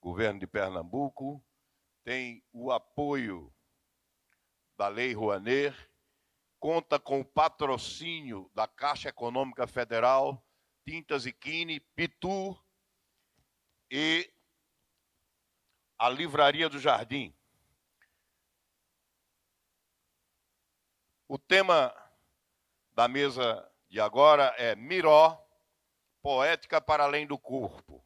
governo de Pernambuco, tem o apoio da Lei Rouanet, conta com o patrocínio da Caixa Econômica Federal, Tintas e Quine, Pitu e a Livraria do Jardim. O tema da mesa de agora é Miró, Poética para Além do Corpo.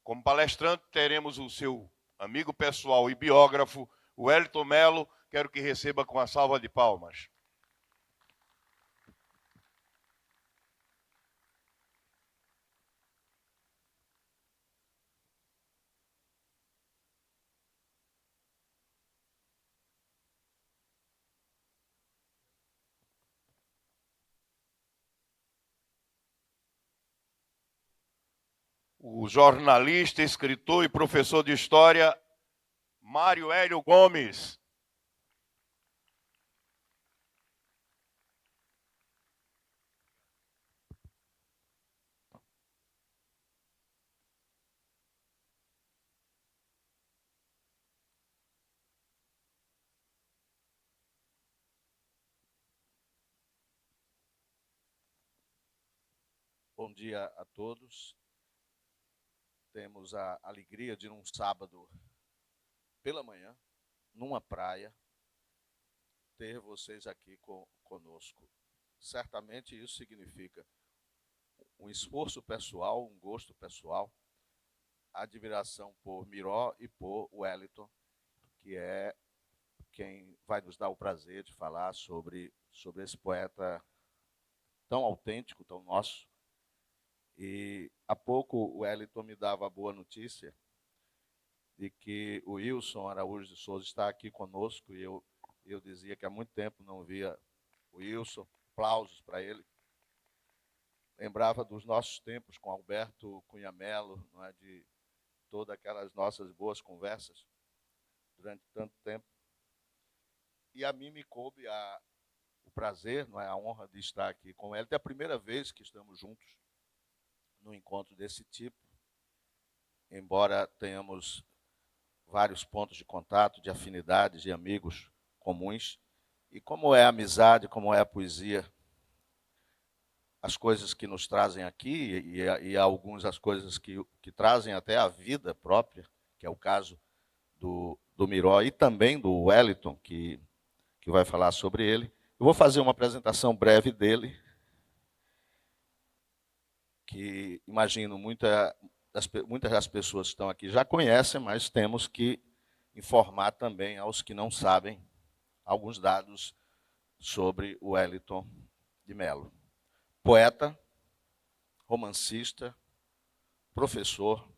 Como palestrante, teremos o seu amigo pessoal e biógrafo, o Wellington Mello. Quero que receba com a salva de palmas. O jornalista, escritor e professor de história, Mário Hélio Gomes. Bom dia a todos. Temos a alegria de, num sábado pela manhã, numa praia, ter vocês aqui conosco. Certamente isso significa um esforço pessoal, um gosto pessoal, admiração por Miró e por Wellington, que é quem vai nos dar o prazer de falar sobre esse poeta tão autêntico, tão nosso. E há pouco o Wellington me dava a boa notícia de que o Wilson Araújo de Souza está aqui conosco, e eu dizia que há muito tempo não via o Wilson. Aplausos para ele. Lembrava dos nossos tempos com Alberto Cunha Mello, não é, de todas aquelas nossas boas conversas durante tanto tempo. E a mim me coube o prazer, não é, a honra de estar aqui com ele. É a primeira vez que estamos juntos num encontro desse tipo, embora tenhamos vários pontos de contato, de afinidades, de amigos comuns. E como é a amizade, como é a poesia, as coisas que nos trazem aqui, e algumas as coisas que trazem até a vida própria, que é o caso do Miró e também do Wellington, que vai falar sobre ele. Eu vou fazer uma apresentação breve dele, que imagino muitas das pessoas que estão aqui já conhecem, mas temos que informar também aos que não sabem alguns dados sobre o Wellington de Mello. Poeta, romancista, professor,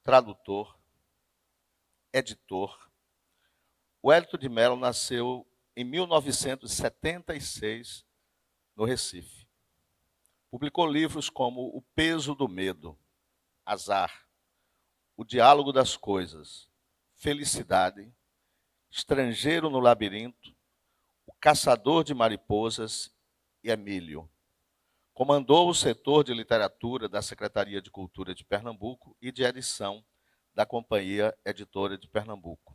tradutor, editor. Wellington de Mello nasceu em 1976 no Recife. Publicou livros como O Peso do Medo, Azar, O Diálogo das Coisas, Felicidade, Estrangeiro no Labirinto, O Caçador de Mariposas e Emílio. Comandou o setor de literatura da Secretaria de Cultura de Pernambuco e de edição da Companhia Editora de Pernambuco.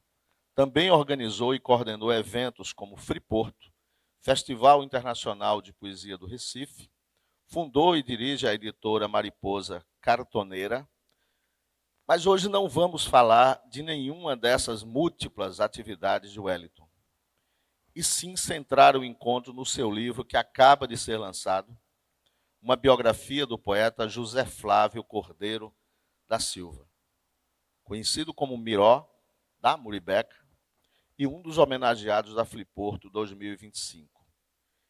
Também organizou e coordenou eventos como Friporto, Festival Internacional de Poesia do Recife, fundou e dirige a editora Mariposa Cartoneira. Mas hoje não vamos falar de nenhuma dessas múltiplas atividades de Wellington, e sim centrar o encontro no seu livro que acaba de ser lançado, uma biografia do poeta José Flávio Cordeiro da Silva, conhecido como Miró, da Muribeca, e um dos homenageados da Friporto 2025.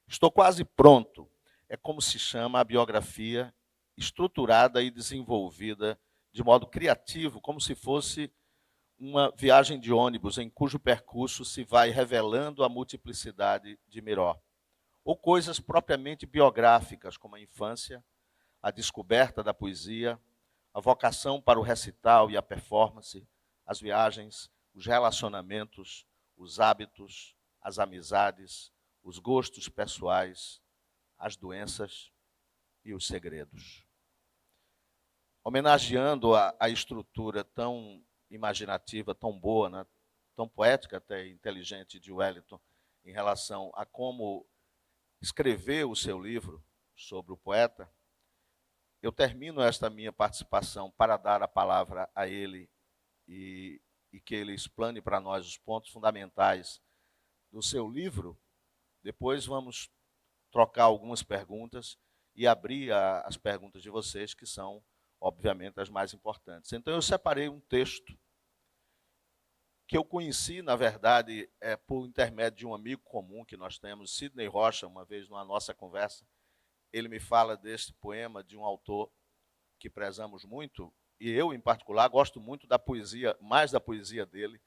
Estou quase pronto. É como se chama a biografia, estruturada e desenvolvida de modo criativo, como se fosse uma viagem de ônibus em cujo percurso se vai revelando a multiplicidade de Miró. Ou coisas propriamente biográficas, como a infância, a descoberta da poesia, a vocação para o recital e a performance, as viagens, os relacionamentos, os hábitos, as amizades, os gostos pessoais, as doenças e os segredos. homenageando a estrutura tão imaginativa, tão boa, né, tão poética até inteligente de Wellington em relação a como escreveu o seu livro sobre o poeta, eu termino esta minha participação para dar a palavra a ele e que ele explane para nós os pontos fundamentais do seu livro. Depois vamos trocar algumas perguntas e abrir as perguntas de vocês, que são, obviamente, as mais importantes. Então, eu separei um texto que eu conheci, na verdade, por intermédio de um amigo comum que nós temos, Sidney Rocha. Uma vez, numa nossa conversa, ele me fala deste poema de um autor que prezamos muito, e eu, em particular, gosto muito da poesia, mais da poesia dele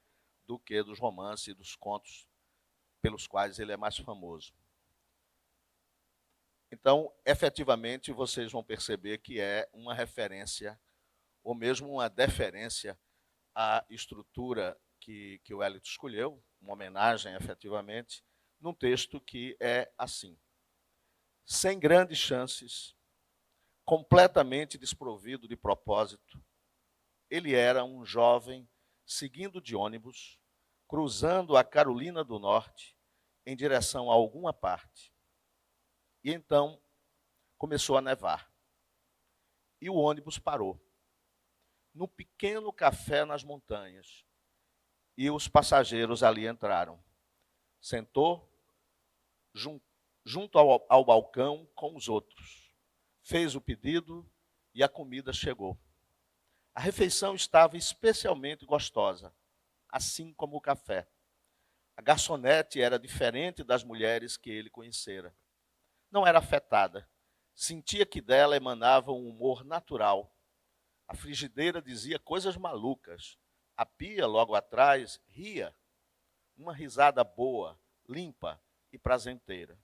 do que dos romances e dos contos pelos quais ele é mais famoso. Então, efetivamente, vocês vão perceber que é uma referência, ou mesmo uma deferência à estrutura que o Wellington escolheu, uma homenagem, efetivamente, num texto que é assim: sem grandes chances, completamente desprovido de propósito, ele era um jovem seguindo de ônibus, cruzando a Carolina do Norte em direção a alguma parte. E então começou a nevar. E o ônibus parou num pequeno café nas montanhas. E os passageiros ali entraram. Sentou junto ao balcão com os outros. Fez o pedido e a comida chegou. A refeição estava especialmente gostosa, assim como o café. A garçonete era diferente das mulheres que ele conhecera. Não era afetada. Sentia que dela emanava um humor natural. A frigideira dizia coisas malucas. A pia, logo atrás, ria. Uma risada boa, limpa e prazenteira.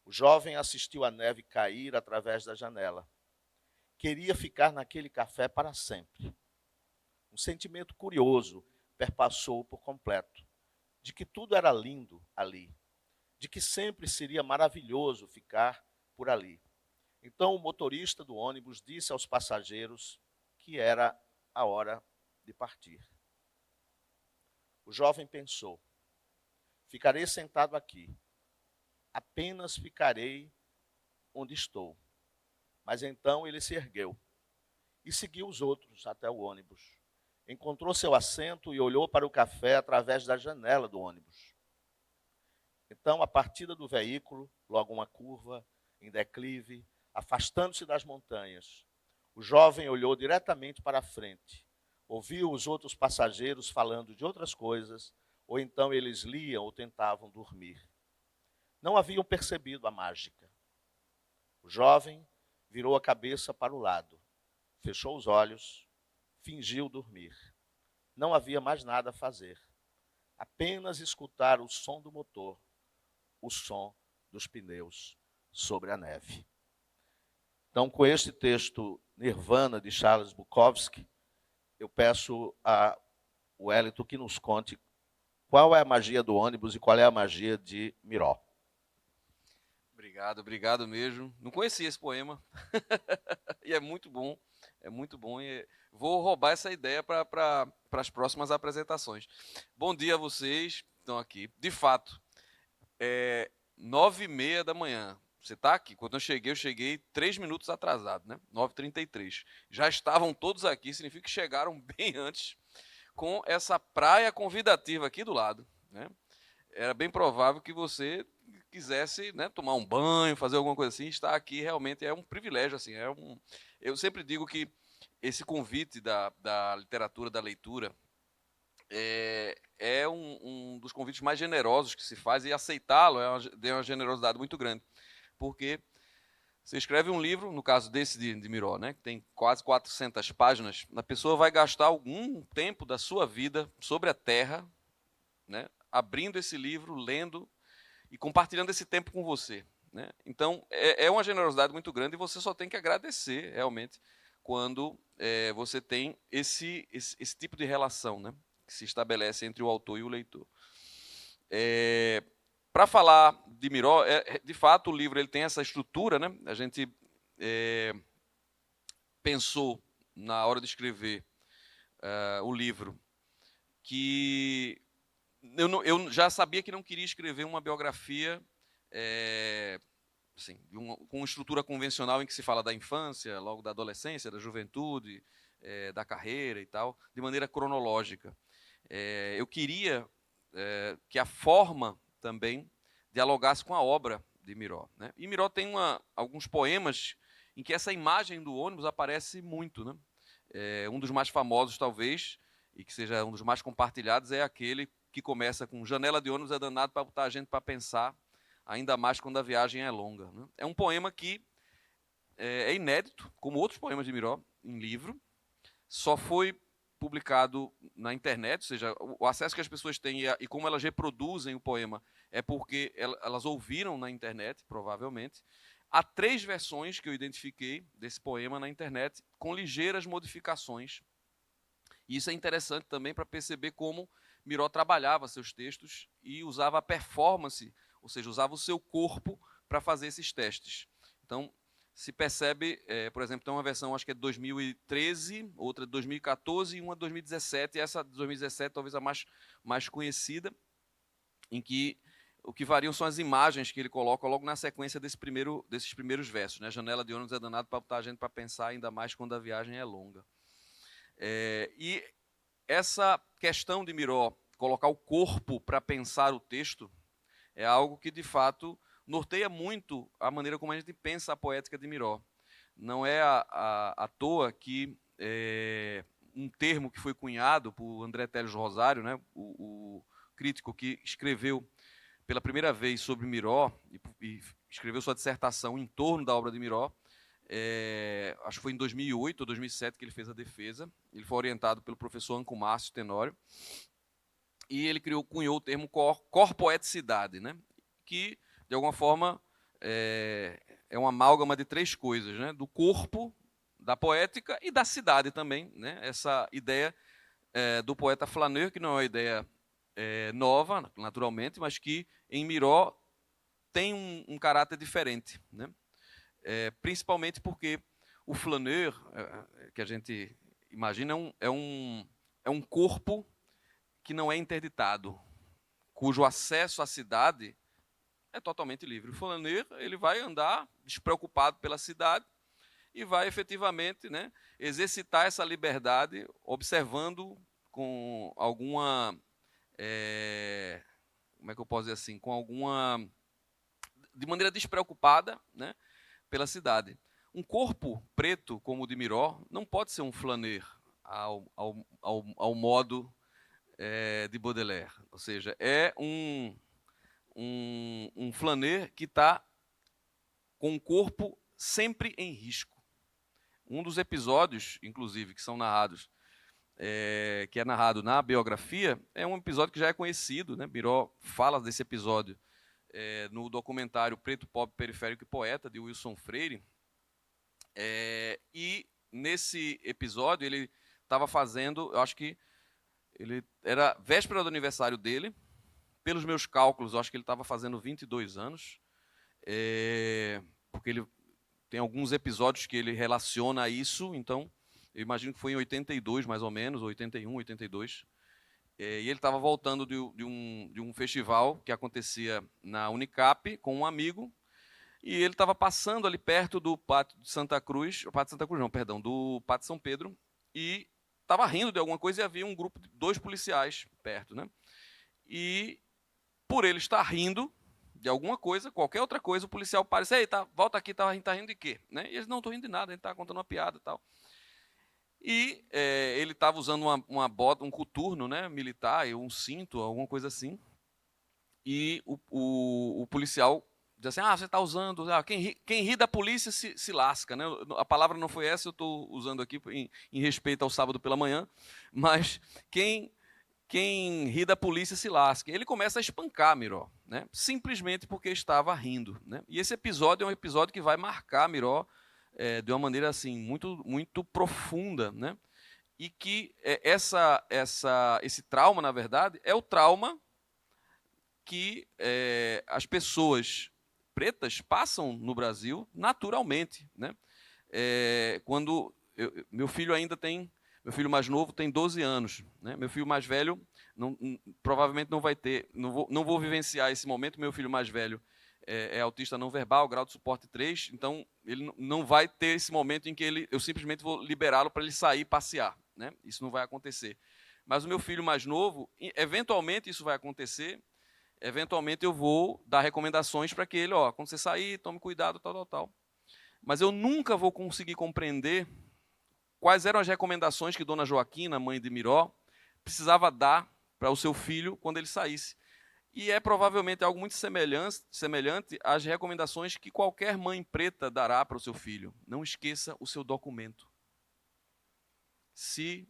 O jovem assistiu a neve cair através da janela. Queria ficar naquele café para sempre. Um sentimento curioso perpassou por completo, de que tudo era lindo ali, de que sempre seria maravilhoso ficar por ali. Então o motorista do ônibus disse aos passageiros que era a hora de partir. O jovem pensou: ficarei sentado aqui, apenas ficarei onde estou. Mas então ele se ergueu e seguiu os outros até o ônibus. Encontrou seu assento e olhou para o café através da janela do ônibus. Então, a partida do veículo, logo uma curva, em declive, afastando-se das montanhas, o jovem olhou diretamente para a frente, ouviu os outros passageiros falando de outras coisas, ou então eles liam ou tentavam dormir. Não haviam percebido a mágica. O jovem virou a cabeça para o lado, fechou os olhos, fingiu dormir. Não havia mais nada a fazer, apenas escutar o som do motor, o som dos pneus sobre a neve. Então, com este texto Nirvana, de Charles Bukowski, eu peço a Wellington que nos conte qual é a magia do ônibus e qual é a magia de Miró. Obrigado mesmo. Não conhecia esse poema. E é muito bom. E vou roubar essa ideia para as próximas apresentações. Bom dia a vocês que estão aqui. De fato, 9h30 da manhã. Você está aqui? Quando eu cheguei 3 minutos atrasado, né? 9h33. Já estavam todos aqui, significa que chegaram bem antes, com essa praia convidativa aqui do lado, né? Era bem provável que você quisesse, né, tomar um banho, fazer alguma coisa assim. Estar aqui realmente é um privilégio, assim. Eu sempre digo que esse convite da literatura, da leitura, é um dos convites mais generosos que se faz, e aceitá-lo é uma generosidade muito grande, porque você escreve um livro, no caso desse de Miró, né, que tem quase 400 páginas, a pessoa vai gastar algum tempo da sua vida sobre a terra, né, abrindo esse livro, lendo e compartilhando esse tempo com você, né? Então, é uma generosidade muito grande, e você só tem que agradecer, realmente, quando você tem esse tipo de relação, né, que se estabelece entre o autor e o leitor. Para falar de Miró, de fato, o livro ele tem essa estrutura, né? A gente pensou, na hora de escrever o livro, que eu já sabia que não queria escrever uma biografia assim, com uma estrutura convencional em que se fala da infância, logo da adolescência, da juventude, da carreira e tal, de maneira cronológica. Eu queria que a forma também dialogasse com a obra de Miró, né? E Miró tem alguns poemas em que essa imagem do ônibus aparece muito, né? Um dos mais famosos, talvez, e que seja um dos mais compartilhados, é aquele que começa com janela de ônibus é danado para botar a gente para pensar, ainda mais quando a viagem é longa, né? É um poema que é inédito, como outros poemas de Miró, em livro, só foi publicado na internet, ou seja, o acesso que as pessoas têm e como elas reproduzem o poema é porque elas ouviram na internet, provavelmente. Há 3 versões que eu identifiquei desse poema na internet, com ligeiras modificações. E isso é interessante também para perceber como Miró trabalhava seus textos e usava a performance, ou seja, usava o seu corpo para fazer esses testes. Então, se percebe, por exemplo, tem uma versão, acho que é de 2013, outra de 2014 e uma de 2017, e essa de 2017 talvez a mais conhecida, em que o que variam são as imagens que ele coloca logo na sequência desses primeiros versos, né? Janela de ônibus é danado para botar a gente para pensar, ainda mais quando a viagem é longa. E essa questão de Miró colocar o corpo para pensar o texto é algo que, de fato, norteia muito a maneira como a gente pensa a poética de Miró. Não é à toa que um termo que foi cunhado por André Teles Rosário, né, o crítico que escreveu pela primeira vez sobre Miró e escreveu sua dissertação em torno da obra de Miró, acho que foi em 2008 ou 2007 que ele fez a defesa. Ele foi orientado pelo professor Anco Márcio Tenório, e ele cunhou o termo corpoeticidade, né, que, de alguma forma, é uma amálgama de 3 coisas, né, do corpo, da poética e da cidade também, né, essa ideia do poeta Flaneur, que não é uma ideia nova, naturalmente, mas que em Miró tem um caráter diferente, né? Principalmente porque o Flaneur, que a gente imagina, é um corpo que não é interditado, cujo acesso à cidade é totalmente livre. O Flaneur, ele vai andar despreocupado pela cidade e vai efetivamente, né, exercitar essa liberdade, observando com alguma, como é que eu posso dizer assim, de maneira despreocupada, né, pela cidade. Um corpo preto como o de Miró não pode ser um Flaneur ao modo de Baudelaire, ou seja, é um Flaneur que está com o corpo sempre em risco. Um dos episódios, inclusive, que são narrados, que é narrado na biografia, é um episódio que já é conhecido, né? Miró fala desse episódio no documentário Preto, Pobre, Periférico e Poeta, de Wilson Freire. E nesse episódio ele estava fazendo, eu acho que ele era véspera do aniversário dele, pelos meus cálculos, eu acho que ele estava fazendo 22 anos, porque ele tem alguns episódios que ele relaciona a isso, então eu imagino que foi em 82, mais ou menos, 81, 82. E ele estava voltando de um festival que acontecia na Unicap com um amigo, e ele estava passando ali perto do Pátio de Santa Cruz, do Pátio São Pedro, e estava rindo de alguma coisa e havia um grupo de 2 policiais perto, né? E por ele estar rindo de alguma coisa, qualquer outra coisa, o policial para e diz: "Ei, volta aqui, tá rindo de quê?" Né? E eles: "Não, estou rindo de nada, a gente está contando uma piada e tal." E ele estava usando uma bota, um coturno, né, militar, um cinto, alguma coisa assim. E o policial diz assim: "Ah, você está usando... quem ri da polícia se lasca." Né? A palavra não foi essa, eu estou usando aqui em respeito ao sábado pela manhã. Mas quem ri da polícia se lasca. Ele começa a espancar Miró, né? Simplesmente porque estava rindo, né? E esse episódio é um episódio que vai marcar Miró de uma maneira assim muito, muito profunda, né? E que esse trauma, na verdade, é o trauma que as pessoas pretas passam no Brasil naturalmente, né? Quando meu filho meu filho mais novo tem 12 anos, né? Meu filho mais velho provavelmente não vai ter, não vou vivenciar esse momento. Meu filho mais velho é autista não verbal, grau de suporte 3, então ele não vai ter esse momento em que eu simplesmente vou liberá-lo para ele sair e passear, né? Isso não vai acontecer. Mas o meu filho mais novo, eventualmente isso vai acontecer, eventualmente eu vou dar recomendações para que ele, quando você sair, tome cuidado, tal. Mas eu nunca vou conseguir compreender quais eram as recomendações que Dona Joaquina, mãe de Miró, precisava dar para o seu filho quando ele saísse. E é provavelmente algo muito semelhante às recomendações que qualquer mãe preta dará para o seu filho. Não esqueça o seu documento. Se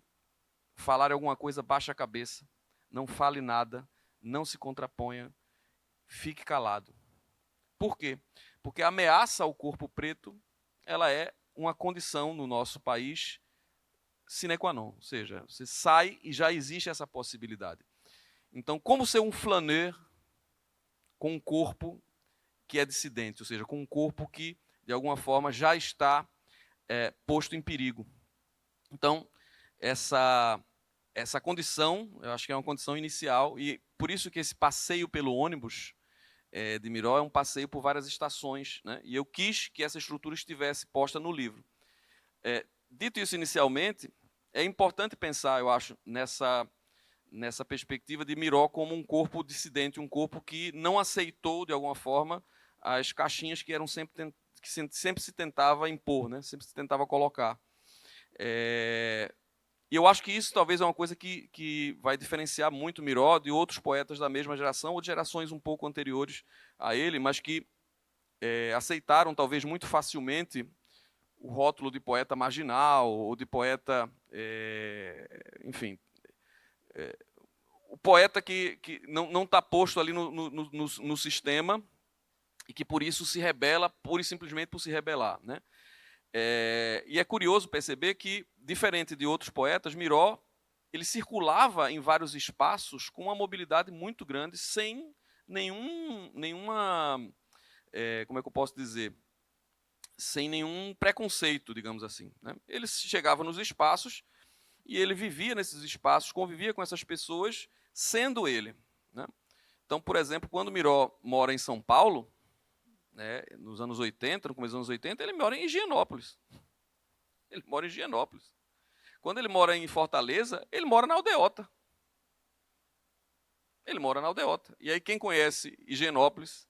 falar alguma coisa, baixe a cabeça, não fale nada, não se contraponha, fique calado. Por quê? Porque a ameaça ao corpo preto, ela é uma condição no nosso país sine qua non, ou seja, você sai e já existe essa possibilidade. Então, como ser um flaneur com um corpo que é dissidente, ou seja, com um corpo que, de alguma forma, já está posto em perigo. Então, essa condição, eu acho que é uma condição inicial, e por isso que esse passeio pelo ônibus de Miró é um passeio por várias estações, né? E eu quis que essa estrutura estivesse posta no livro. Dito isso inicialmente, é importante pensar, eu acho, nessa perspectiva de Miró como um corpo dissidente, um corpo que não aceitou, de alguma forma, as caixinhas que sempre se tentava impor, né? Sempre se tentava colocar. E eu acho que isso talvez é uma coisa que vai diferenciar muito Miró de outros poetas da mesma geração, ou de gerações um pouco anteriores a ele, mas que aceitaram talvez muito facilmente o rótulo de poeta marginal, ou de poeta, enfim, o poeta que não está posto ali no sistema e que por isso se rebela, pura e simplesmente por se rebelar, né? E é curioso perceber que, diferente de outros poetas, Miró ele circulava em vários espaços com uma mobilidade muito grande, sem nenhuma, como é que eu posso dizer, sem nenhum preconceito, digamos assim, né? Ele chegava nos espaços e ele vivia nesses espaços, convivia com essas pessoas, sendo ele, né? Então, por exemplo, quando Miró mora em São Paulo, né, nos anos 80, no começo dos anos 80, ele mora em Higienópolis. Ele mora em Higienópolis. Quando ele mora em Fortaleza, ele mora na Aldeota. Ele mora na Aldeota. E aí quem conhece Higienópolis,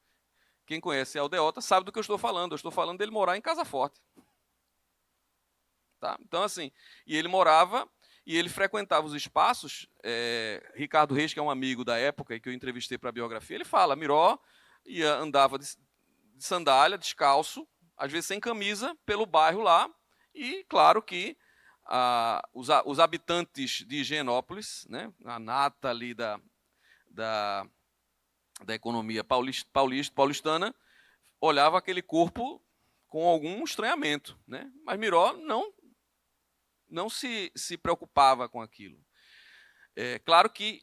quem conhece a Aldeota, sabe do que eu estou falando. Eu estou falando dele morar em Casa Forte. Tá? Então, assim, e ele morava e ele frequentava os espaços. Ricardo Reis, que é um amigo da época e que eu entrevistei para a biografia, ele fala, Miró andava de sandália, descalço, às vezes sem camisa, pelo bairro lá, e claro que os habitantes de Higienópolis, né, a nata ali da economia paulistana, olhava aquele corpo com algum estranhamento, né? Mas Miró não se preocupava com aquilo. Claro que,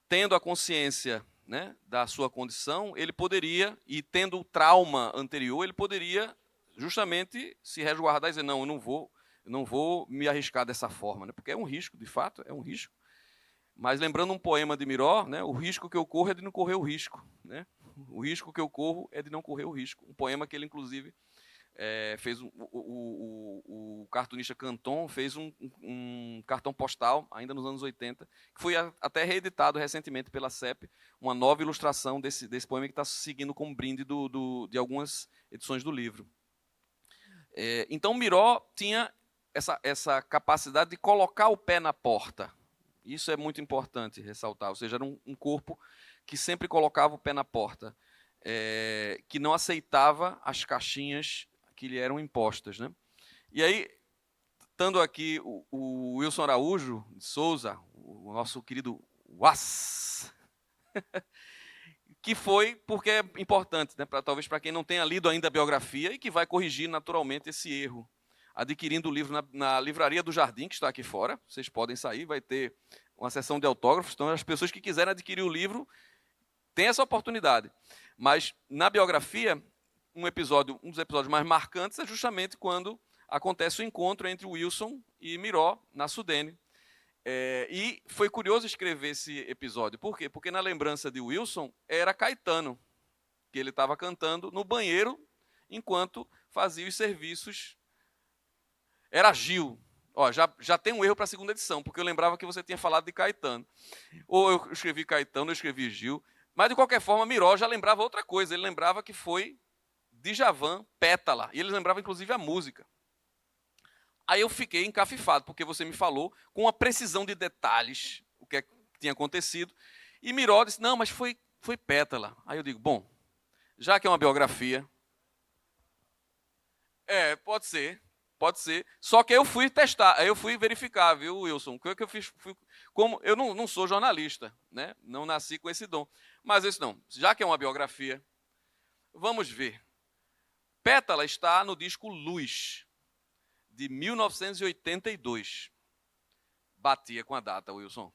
tendo a consciência, né, da sua condição, ele poderia, e tendo o trauma anterior, ele poderia justamente se resguardar e dizer, não, eu não vou me arriscar dessa forma, né, porque é um risco, de fato, é um risco. Mas lembrando um poema de Miró, né, o risco que eu corro é de não correr o risco, né? O risco que eu corro é de não correr o risco. Um poema que ele, inclusive, fez o cartunista Canton fez um cartão postal, ainda nos anos 80, que foi até reeditado recentemente pela CEP, uma nova ilustração desse poema que está seguindo como brinde de algumas edições do livro. Então, Miró tinha essa capacidade de colocar o pé na porta. Isso é muito importante ressaltar, ou seja, era um corpo que sempre colocava o pé na porta, que não aceitava as caixinhas que lhe eram impostas, né? E aí, estando aqui o Wilson Araújo de Souza, o nosso querido Uas, que foi, porque é importante, né, talvez para quem não tenha lido ainda a biografia e que vai corrigir naturalmente esse erro, adquirindo o livro na Livraria do Jardim, que está aqui fora, vocês podem sair, vai ter uma sessão de autógrafos, então as pessoas que quiserem adquirir o livro têm essa oportunidade. Mas, na biografia, um dos episódios mais marcantes é justamente quando acontece o encontro entre Wilson e Miró, na Sudene. E foi curioso escrever esse episódio. Por quê? Porque na lembrança de Wilson era Caetano, que ele estava cantando no banheiro enquanto fazia os serviços. Era Gil. Ó, já tem um erro para a segunda edição, porque eu lembrava que você tinha falado de Caetano. Ou eu escrevi Caetano, eu escrevi Gil. Mas, de qualquer forma, Miró já lembrava outra coisa. Ele lembrava que foi Djavan, Pétala. E ele lembrava, inclusive, a música. Aí eu fiquei encafifado, porque você me falou com uma precisão de detalhes o que tinha acontecido. E Miró disse, não, mas foi Pétala. Aí eu digo, bom, já que é uma biografia... pode ser. Pode ser. Só que eu fui testar, aí eu fui verificar, viu, Wilson? O que eu fiz? Como eu não sou jornalista, né? Não nasci com esse dom. Mas isso não. Já que é uma biografia, vamos ver. Pétala está no disco Luz, de 1982. Batia com a data, Wilson.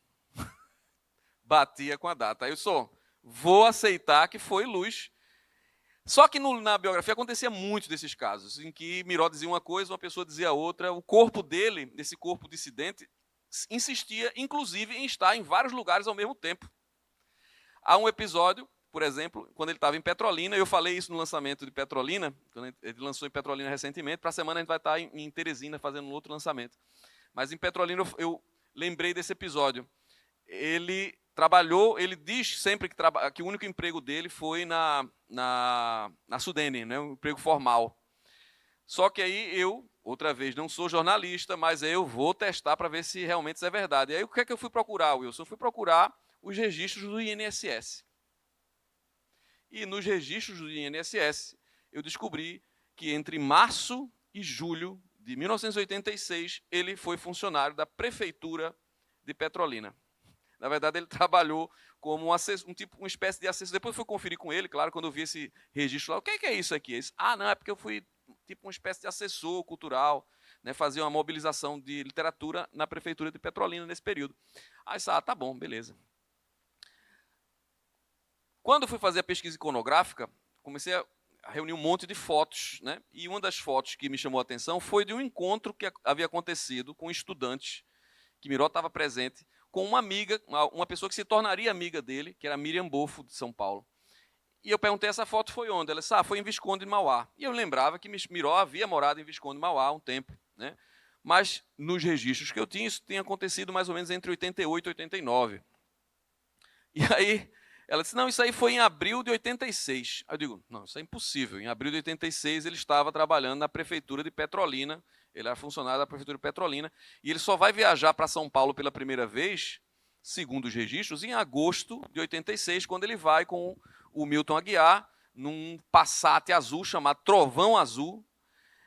Batia com a data. Aí eu vou aceitar que foi Luz. Só que na biografia acontecia muitos desses casos, em que Miró dizia uma coisa, uma pessoa dizia outra. O corpo dele, esse corpo dissidente, insistia, inclusive, em estar em vários lugares ao mesmo tempo. Há um episódio, por exemplo, quando ele estava em Petrolina, eu falei isso no lançamento de Petrolina, quando ele lançou em Petrolina recentemente, para a semana a gente vai estar em Teresina fazendo um outro lançamento. Mas em Petrolina eu lembrei desse episódio. Ele trabalhou, ele diz sempre que o único emprego dele foi na Sudene, né, um emprego formal. Só que aí eu, outra vez, não sou jornalista, mas eu vou testar para ver se realmente isso é verdade. E aí o que é que eu fui procurar, Wilson? Eu fui procurar os registros do INSS. E nos registros do INSS, eu descobri que entre março e julho de 1986, ele foi funcionário da Prefeitura de Petrolina. Na verdade, ele trabalhou como uma espécie de assessor. Depois eu fui conferir com ele, claro, quando eu vi esse registro lá. O que é isso aqui? Ele disse, não, é porque eu fui tipo uma espécie de assessor cultural, né, fazia uma mobilização de literatura na Prefeitura de Petrolina nesse período. Aí eu disse, tá bom, beleza. Quando eu fui fazer a pesquisa iconográfica, comecei a reunir um monte de fotos, né? E uma das fotos que me chamou a atenção foi de um encontro que havia acontecido com estudantes, que Miró estava presente, com uma amiga, uma pessoa que se tornaria amiga dele, que era Miriam Bofo, de São Paulo. E eu perguntei, essa foto foi onde? Ela disse, foi em Visconde de Mauá. E eu lembrava que Miró havia morado em Visconde de Mauá há um tempo, né? Mas nos registros que eu tinha, isso tinha acontecido mais ou menos entre 88 e 89. E aí ela disse, não, isso aí foi em abril de 86. Aí eu digo, não, isso é impossível. Em abril de 86 ele estava trabalhando na Prefeitura de Petrolina. Ele era funcionário da Prefeitura de Petrolina. E ele só vai viajar para São Paulo pela primeira vez, segundo os registros, em agosto de 86, quando ele vai com o Milton Aguiar, num Passat azul chamado Trovão Azul.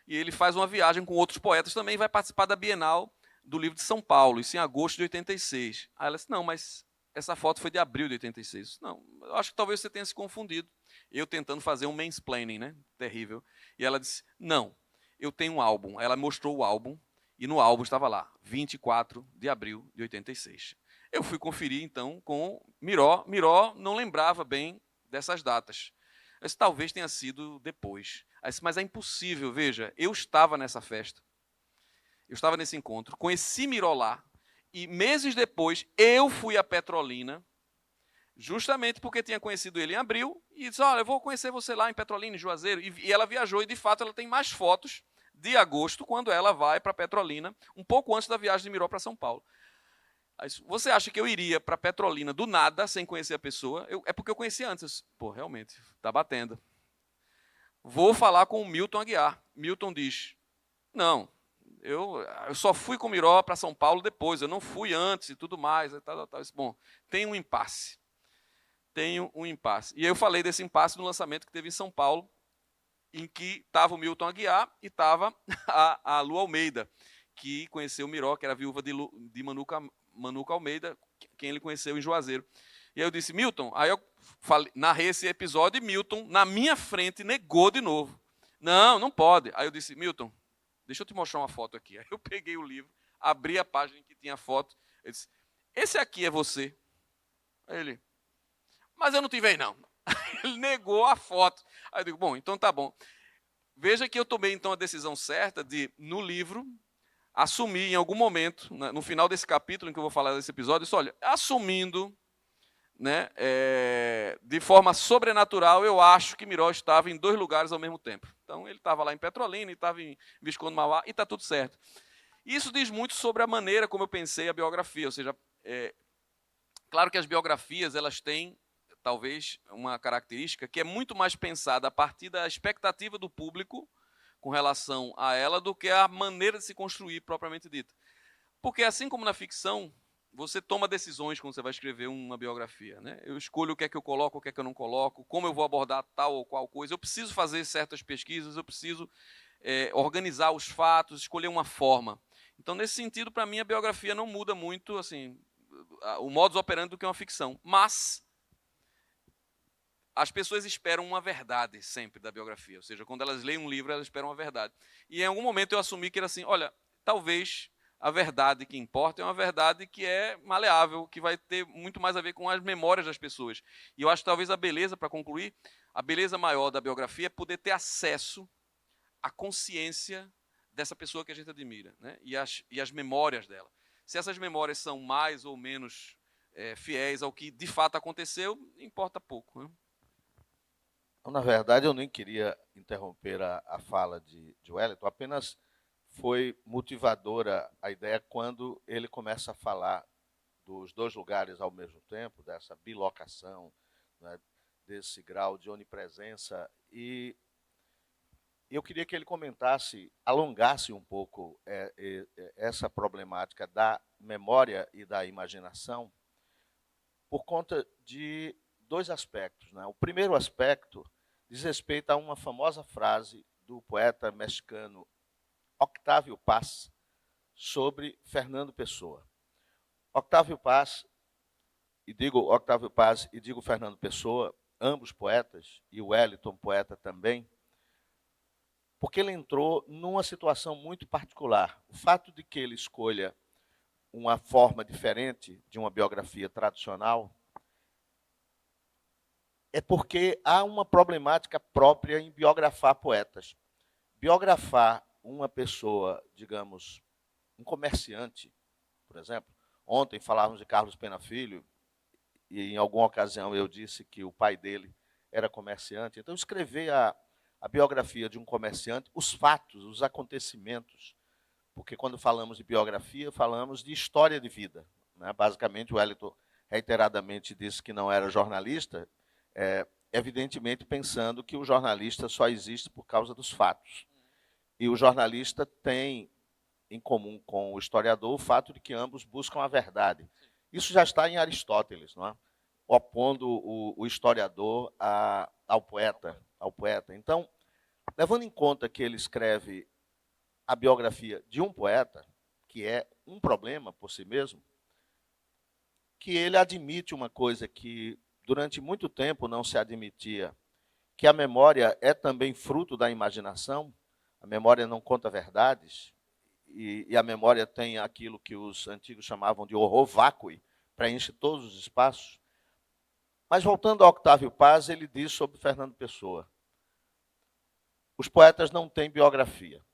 E ele faz uma viagem com outros poetas também e vai participar da Bienal do Livro de São Paulo, isso em agosto de 86. Aí ela disse, não, mas essa foto foi de abril de 86. Não, eu acho que talvez você tenha se confundido. Eu tentando fazer um mansplaining, né? Terrível. E ela disse, não, eu tenho um álbum. Ela mostrou o álbum, e no álbum estava lá, 24 de abril de 86. Eu fui conferir, então, com Miró. Miró não lembrava bem dessas datas. Eu disse, talvez tenha sido depois. Aí disse, mas é impossível, veja, eu estava nessa festa. Eu estava nesse encontro, conheci Miró lá, e meses depois eu fui a Petrolina, justamente porque tinha conhecido ele em abril, e disse, olha, eu vou conhecer você lá em Petrolina, em Juazeiro. E ela viajou, e de fato ela tem mais fotos de agosto, quando ela vai para Petrolina, um pouco antes da viagem de Miró para São Paulo. Aí, você acha que eu iria para Petrolina do nada, sem conhecer a pessoa? É porque eu conheci antes. Eu disse, pô, realmente, está batendo. Vou falar com o Milton Aguiar. Milton diz, não, eu só fui com Miró para São Paulo depois, eu não fui antes e tudo mais. Bom, tem um impasse. Tenho um impasse. E eu falei desse impasse no lançamento que teve em São Paulo, em que estava o Milton Aguiar e estava a Lu Almeida, que conheceu o Miró, que era viúva de Manuca Almeida, quem ele conheceu em Juazeiro. E aí eu disse, Milton, aí eu narrei esse episódio e Milton, na minha frente, negou de novo. Não, não pode. Aí eu disse, Milton, deixa eu te mostrar uma foto aqui. Aí eu peguei o livro, abri a página em que tinha a foto, eu disse, esse aqui é você? Aí ele, mas eu não te vejo não. Ele negou a foto. Aí eu digo, bom, então tá bom. veja que eu tomei, então, a decisão certa de, no livro, assumir em algum momento, no final desse capítulo em que eu vou falar desse episódio, isso, olha, assumindo, né, de forma sobrenatural, eu acho que Miró estava em 2 lugares ao mesmo tempo. Então, ele estava lá em Petrolina, e estava em Visconde Mauá, e está tudo certo. Isso diz muito sobre a maneira como eu pensei a biografia, ou seja, claro que as biografias elas têm, talvez, uma característica que é muito mais pensada a partir da expectativa do público com relação a ela do que a maneira de se construir propriamente dita. Porque, assim como na ficção, você toma decisões quando você vai escrever uma biografia, né? Eu escolho o que é que eu coloco, o que é que eu não coloco, como eu vou abordar tal ou qual coisa. Eu preciso fazer certas pesquisas, eu preciso organizar os fatos, escolher uma forma. Então, nesse sentido, para mim, a biografia não muda muito assim, o modus operandi do que uma ficção. Mas as pessoas esperam uma verdade sempre da biografia. Ou seja, quando elas leem um livro, elas esperam uma verdade. E em algum momento eu assumi que era assim, olha, talvez a verdade que importa é uma verdade que é maleável, que vai ter muito mais a ver com as memórias das pessoas. E eu acho que talvez a beleza, para concluir, a beleza maior da biografia é poder ter acesso à consciência dessa pessoa que a gente admira, né? E as memórias dela. Se essas memórias são mais ou menos fiéis ao que de fato aconteceu, importa pouco, né? Na verdade, eu nem queria interromper a fala de Wellington, apenas foi motivadora a ideia quando ele começa a falar dos 2 lugares ao mesmo tempo, dessa bilocação, né, desse grau de onipresença. E eu queria que ele comentasse, alongasse um pouco essa problemática da memória e da imaginação, por conta de 2 aspectos, né? O primeiro aspecto diz respeito a uma famosa frase do poeta mexicano Octavio Paz sobre Fernando Pessoa. Octavio Paz e digo Fernando Pessoa, ambos poetas, e o Wellington, poeta também, porque ele entrou numa situação muito particular. O fato de que ele escolha uma forma diferente de uma biografia tradicional é porque há uma problemática própria em biografar poetas. Biografar uma pessoa, digamos, um comerciante, por exemplo. Ontem falávamos de Carlos Pena Filho, e em alguma ocasião eu disse que o pai dele era comerciante. Então, escrever a biografia de um comerciante, os fatos, os acontecimentos, porque quando falamos de biografia, falamos de história de vida, né? Basicamente, o Wellington reiteradamente disse que não era jornalista, evidentemente pensando que o jornalista só existe por causa dos fatos. E o jornalista tem em comum com o historiador o fato de que ambos buscam a verdade. Isso já está em Aristóteles, não é? Opondo o historiador ao poeta. Então, levando em conta que ele escreve a biografia de um poeta, que é um problema por si mesmo, que ele admite uma coisa que durante muito tempo não se admitia, que a memória é também fruto da imaginação, a memória não conta verdades, e a memória tem aquilo que os antigos chamavam de horror vacui, preenche todos os espaços. Mas voltando a Octávio Paz, ele diz sobre Fernando Pessoa: os poetas não têm biografia.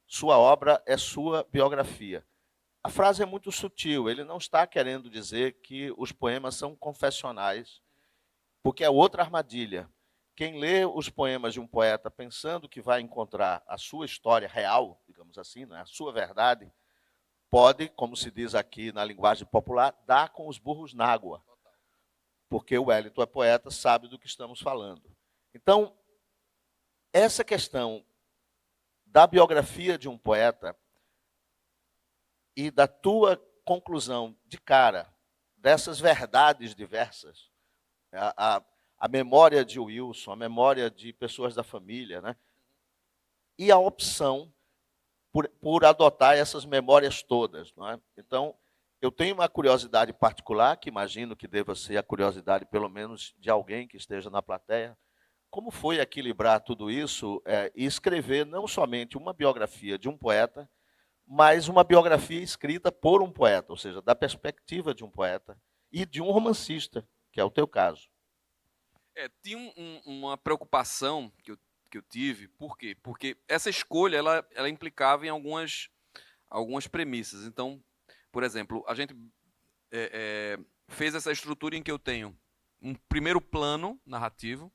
Sua obra é sua biografia. A frase é muito sutil, ele não está querendo dizer que os poemas são confessionais, porque é outra armadilha. Quem lê os poemas de um poeta pensando que vai encontrar a sua história real, digamos assim, né, a sua verdade, pode, como se diz aqui na linguagem popular, dar com os burros na água. Porque o Wellington é poeta, sabe do que estamos falando. Então, essa questão da biografia de um poeta e da tua conclusão de cara dessas verdades diversas, a memória de Wilson, a memória de pessoas da família, né? E a opção por adotar essas memórias todas. Não é? Então, eu tenho uma curiosidade particular, que imagino que deva ser a curiosidade, pelo menos, de alguém que esteja na plateia. Como foi equilibrar tudo isso e escrever não somente uma biografia de um poeta, mas uma biografia escrita por um poeta, ou seja, da perspectiva de um poeta e de um romancista, que é o teu caso. Tinha uma preocupação que que eu tive. Por quê? Porque essa escolha ela implicava em algumas premissas. Então, por exemplo, a gente fez essa estrutura em que eu tenho um primeiro plano narrativo,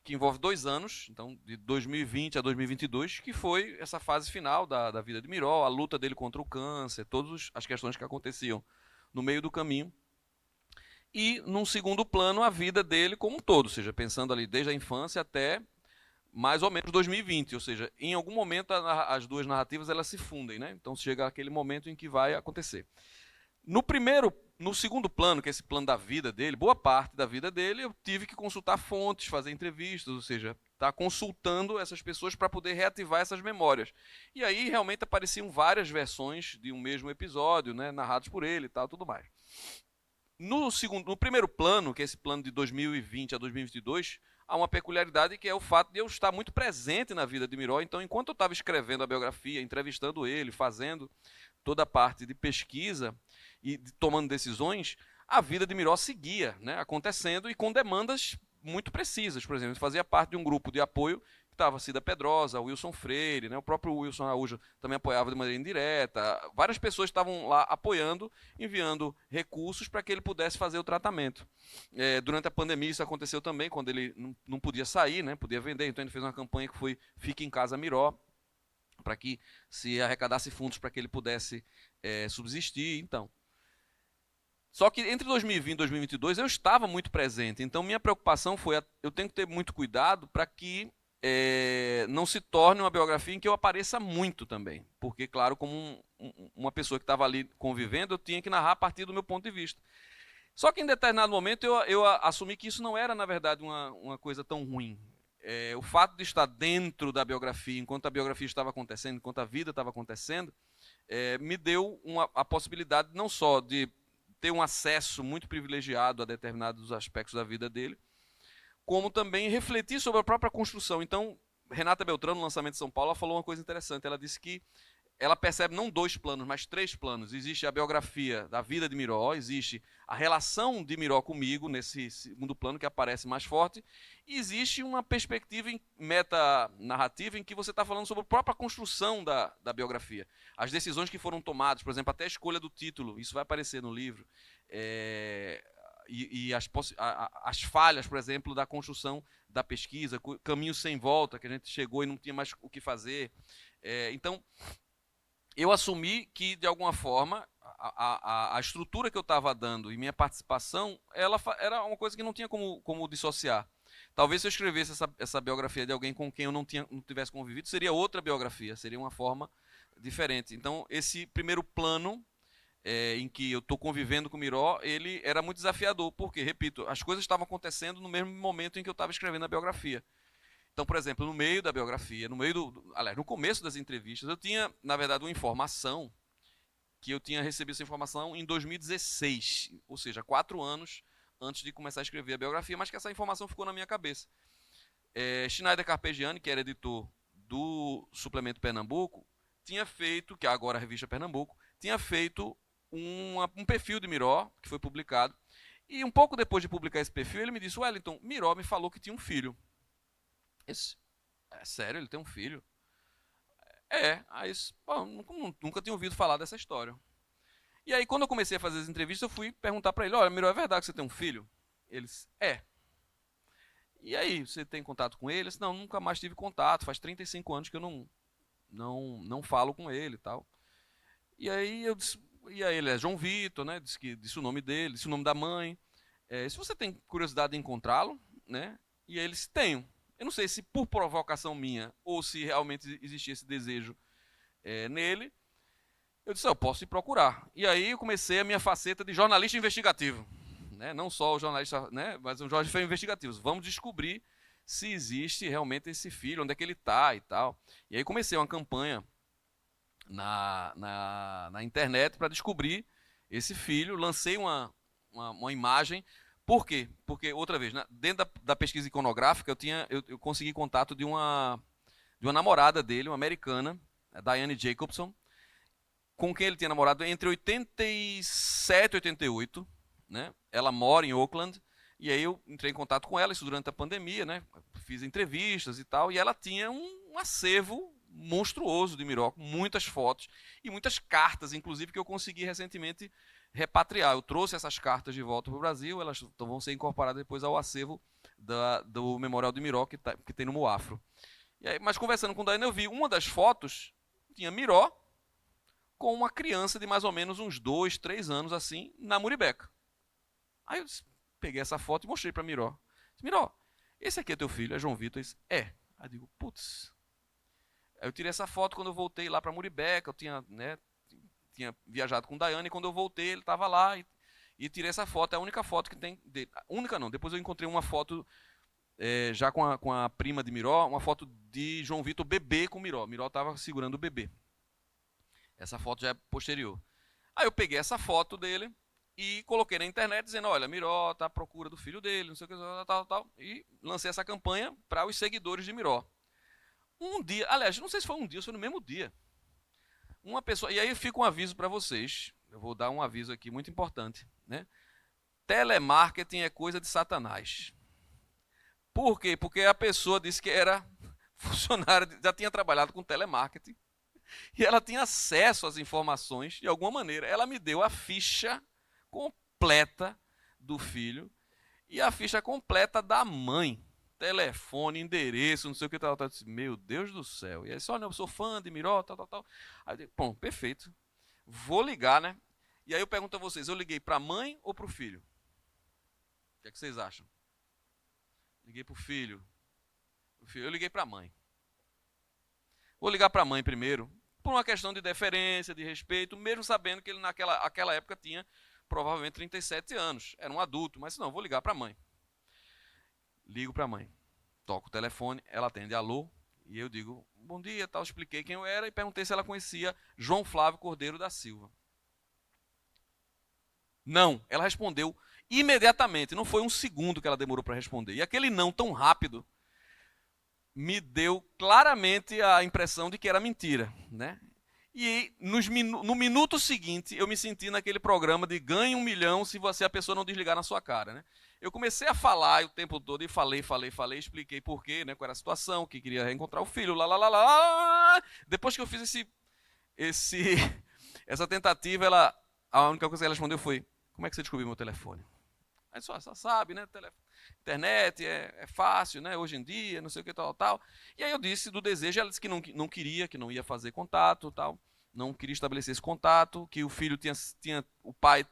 que envolve 2 anos, então de 2020 a 2022, que foi essa fase final da vida de Miró, a luta dele contra o câncer, todas as questões que aconteciam no meio do caminho. E, num segundo plano, a vida dele como um todo, ou seja, pensando ali desde a infância até mais ou menos 2020, ou seja, em algum momento as duas narrativas elas se fundem, né? Então chega aquele momento em que vai acontecer. No segundo plano, que é esse plano da vida dele, boa parte da vida dele, eu tive que consultar fontes, fazer entrevistas, ou seja, estar consultando essas pessoas para poder reativar essas memórias. E aí realmente apareciam várias versões de um mesmo episódio, né, narrados por ele e tal, tudo mais. No primeiro plano, que é esse plano de 2020 a 2022, há uma peculiaridade que é o fato de eu estar muito presente na vida de Miró. Então, enquanto eu estava escrevendo a biografia, entrevistando ele, fazendo toda a parte de pesquisa e tomando decisões, a vida de Miró seguia, né, acontecendo e com demandas muito precisas. Por exemplo, ele fazia parte de um grupo de apoio que estava Cida Pedrosa, Wilson Freire, né, o próprio Wilson Araújo também apoiava de maneira indireta. Várias pessoas estavam lá apoiando, enviando recursos para que ele pudesse fazer o tratamento. Durante a pandemia isso aconteceu também, quando ele não podia sair, né, podia vender, então ele fez uma campanha que foi Fique em Casa Miró, para que se arrecadasse fundos para que ele pudesse subsistir. Então, só que entre 2020 e 2022 eu estava muito presente, então minha preocupação foi, eu tenho que ter muito cuidado para que não se torne uma biografia em que eu apareça muito também, porque claro, como uma pessoa que estava ali convivendo, eu tinha que narrar a partir do meu ponto de vista. Só que em determinado momento eu assumi que isso não era na verdade uma coisa tão ruim. O fato de estar dentro da biografia, enquanto a biografia estava acontecendo, enquanto a vida estava acontecendo, me deu a possibilidade não só de ter um acesso muito privilegiado a determinados aspectos da vida dele, como também refletir sobre a própria construção. Então, Renata Beltrão, no lançamento de São Paulo, ela falou uma coisa interessante. Ela disse que ela percebe não 2 planos, mas 3 planos. Existe a biografia da vida de Miró, existe a relação de Miró comigo, nesse segundo plano que aparece mais forte, e existe uma perspectiva metanarrativa em que você está falando sobre a própria construção da biografia. As decisões que foram tomadas, por exemplo, até a escolha do título, isso vai aparecer no livro, e as falhas, por exemplo, da construção da pesquisa, caminho sem volta, que a gente chegou e não tinha mais o que fazer. Então, eu assumi que, de alguma forma, a estrutura que eu estava dando e minha participação, ela era uma coisa que não tinha como dissociar. Talvez se eu escrevesse essa biografia de alguém com quem eu não tivesse convivido, seria outra biografia, seria uma forma diferente. Então, esse primeiro plano em que eu estou convivendo com o Miró, ele era muito desafiador, porque, repito, as coisas estavam acontecendo no mesmo momento em que eu estava escrevendo a biografia. Então, por exemplo, no meio da biografia, aliás, no começo das entrevistas, eu tinha, na verdade, uma informação que eu tinha recebido essa informação em 2016, ou seja, 4 anos antes de começar a escrever a biografia, mas que essa informação ficou na minha cabeça. Schneider Carpegiani, que era editor do Suplemento Pernambuco, tinha feito, que é agora a revista Pernambuco, tinha feito um perfil de Miró, que foi publicado, e um pouco depois de publicar esse perfil, ele me disse: Wellington, Miró me falou que tinha um filho. Sério, ele tem um filho? Aí, bom, nunca tinha ouvido falar dessa história. E aí, quando eu comecei a fazer as entrevistas, eu fui perguntar para ele: olha, Miró, é verdade que você tem um filho? Ele disse: E aí, você tem contato com ele? Eu disse: não, nunca mais tive contato, faz 35 anos que eu não falo com ele e tal. E aí eu disse, ele é João Vitor, né? Disse o nome dele, disse o nome da mãe. Se você tem curiosidade em encontrá-lo, né? E aí ele disse: tenho. Eu não sei se por provocação minha ou se realmente existia esse desejo nele. Eu disse: eu posso ir procurar. E aí eu comecei a minha faceta de jornalista investigativo. Né? Não só o jornalista, né? Mas um jornalista investigativo. Vamos descobrir se existe realmente esse filho, onde é que ele está e tal. E aí comecei uma campanha na internet para descobrir esse filho. Lancei uma imagem. Por quê? Porque, outra vez, dentro da pesquisa iconográfica, eu consegui contato de uma namorada dele, uma americana, a Diane Jacobson, com quem ele tinha namorado entre 87 e 88. Né? Ela mora em Oakland. E aí eu entrei em contato com ela, isso durante a pandemia, né? Fiz entrevistas e tal, e ela tinha um acervo monstruoso de Miró, com muitas fotos e muitas cartas, inclusive, que eu consegui recentemente repatriar. Eu trouxe essas cartas de volta para o Brasil, elas vão ser incorporadas depois ao acervo do Memorial de Miró, que tem no Moafro. E aí, mas conversando com o Daiane, eu vi uma das fotos, tinha Miró com uma criança de mais ou menos uns 2, 3 anos, assim, na Muribeca. Aí eu peguei essa foto e mostrei para Miró. Disse, Miró, esse aqui é teu filho? É João Vitor? Disse, é. Aí eu digo, putz. Aí eu tirei essa foto quando eu voltei lá para Muribeca, eu tinha viajado com o Daiane, e quando eu voltei ele estava lá e tirei essa foto, é a única foto que tem dele. Única não, depois eu encontrei uma foto já com a prima de Miró, uma foto de João Vitor bebê com Miró. Miró estava segurando o bebê. Essa foto já é posterior. Aí eu peguei essa foto dele e coloquei na internet dizendo, olha, Miró está à procura do filho dele, não sei o que, tal, e lancei essa campanha para os seguidores de Miró. Um dia, aliás, não sei se foi um dia ou se foi no mesmo dia, uma pessoa, e aí fica um aviso para vocês, eu vou dar um aviso aqui muito importante, né? Telemarketing é coisa de Satanás. Por quê? Porque a pessoa disse que era funcionária, já tinha trabalhado com telemarketing, e ela tinha acesso às informações de alguma maneira. Ela me deu a ficha completa do filho e a ficha completa da mãe. Telefone, endereço, não sei o que, tal. Eu disse, meu Deus do céu. E aí disse, olha, eu sou fã de Miró, tal. Aí eu disse, bom, perfeito. Vou ligar, né? E aí eu pergunto a vocês, eu liguei para a mãe ou para o filho? O que é que vocês acham? Liguei para o filho. Eu liguei para a mãe. Vou ligar para a mãe primeiro, por uma questão de deferência, de respeito, mesmo sabendo que ele naquela época tinha provavelmente 37 anos. Era um adulto, mas não, vou ligar para a mãe. Ligo para a mãe. Toco o telefone, ela atende alô, e eu digo, bom dia, tal, expliquei quem eu era e perguntei se ela conhecia João Flávio Cordeiro da Silva. Não, ela respondeu imediatamente, não foi um segundo que ela demorou para responder. E aquele não tão rápido me deu claramente a impressão de que era mentira, né? E no minuto seguinte, eu me senti naquele programa de ganhe 1 milhão se a pessoa não desligar na sua cara, né? Eu comecei a falar o tempo todo e falei, expliquei por quê, né? Qual era a situação, que queria reencontrar o filho, lá. Depois que eu fiz essa tentativa, a única coisa que ela respondeu foi, como é que você descobriu meu telefone? Aí só sabe, né? Internet é fácil, né? Hoje em dia, não sei o que, tal. E aí eu disse do desejo, ela disse que não queria, que não ia fazer contato, tal. Não queria estabelecer esse contato, que o filho tinha o pai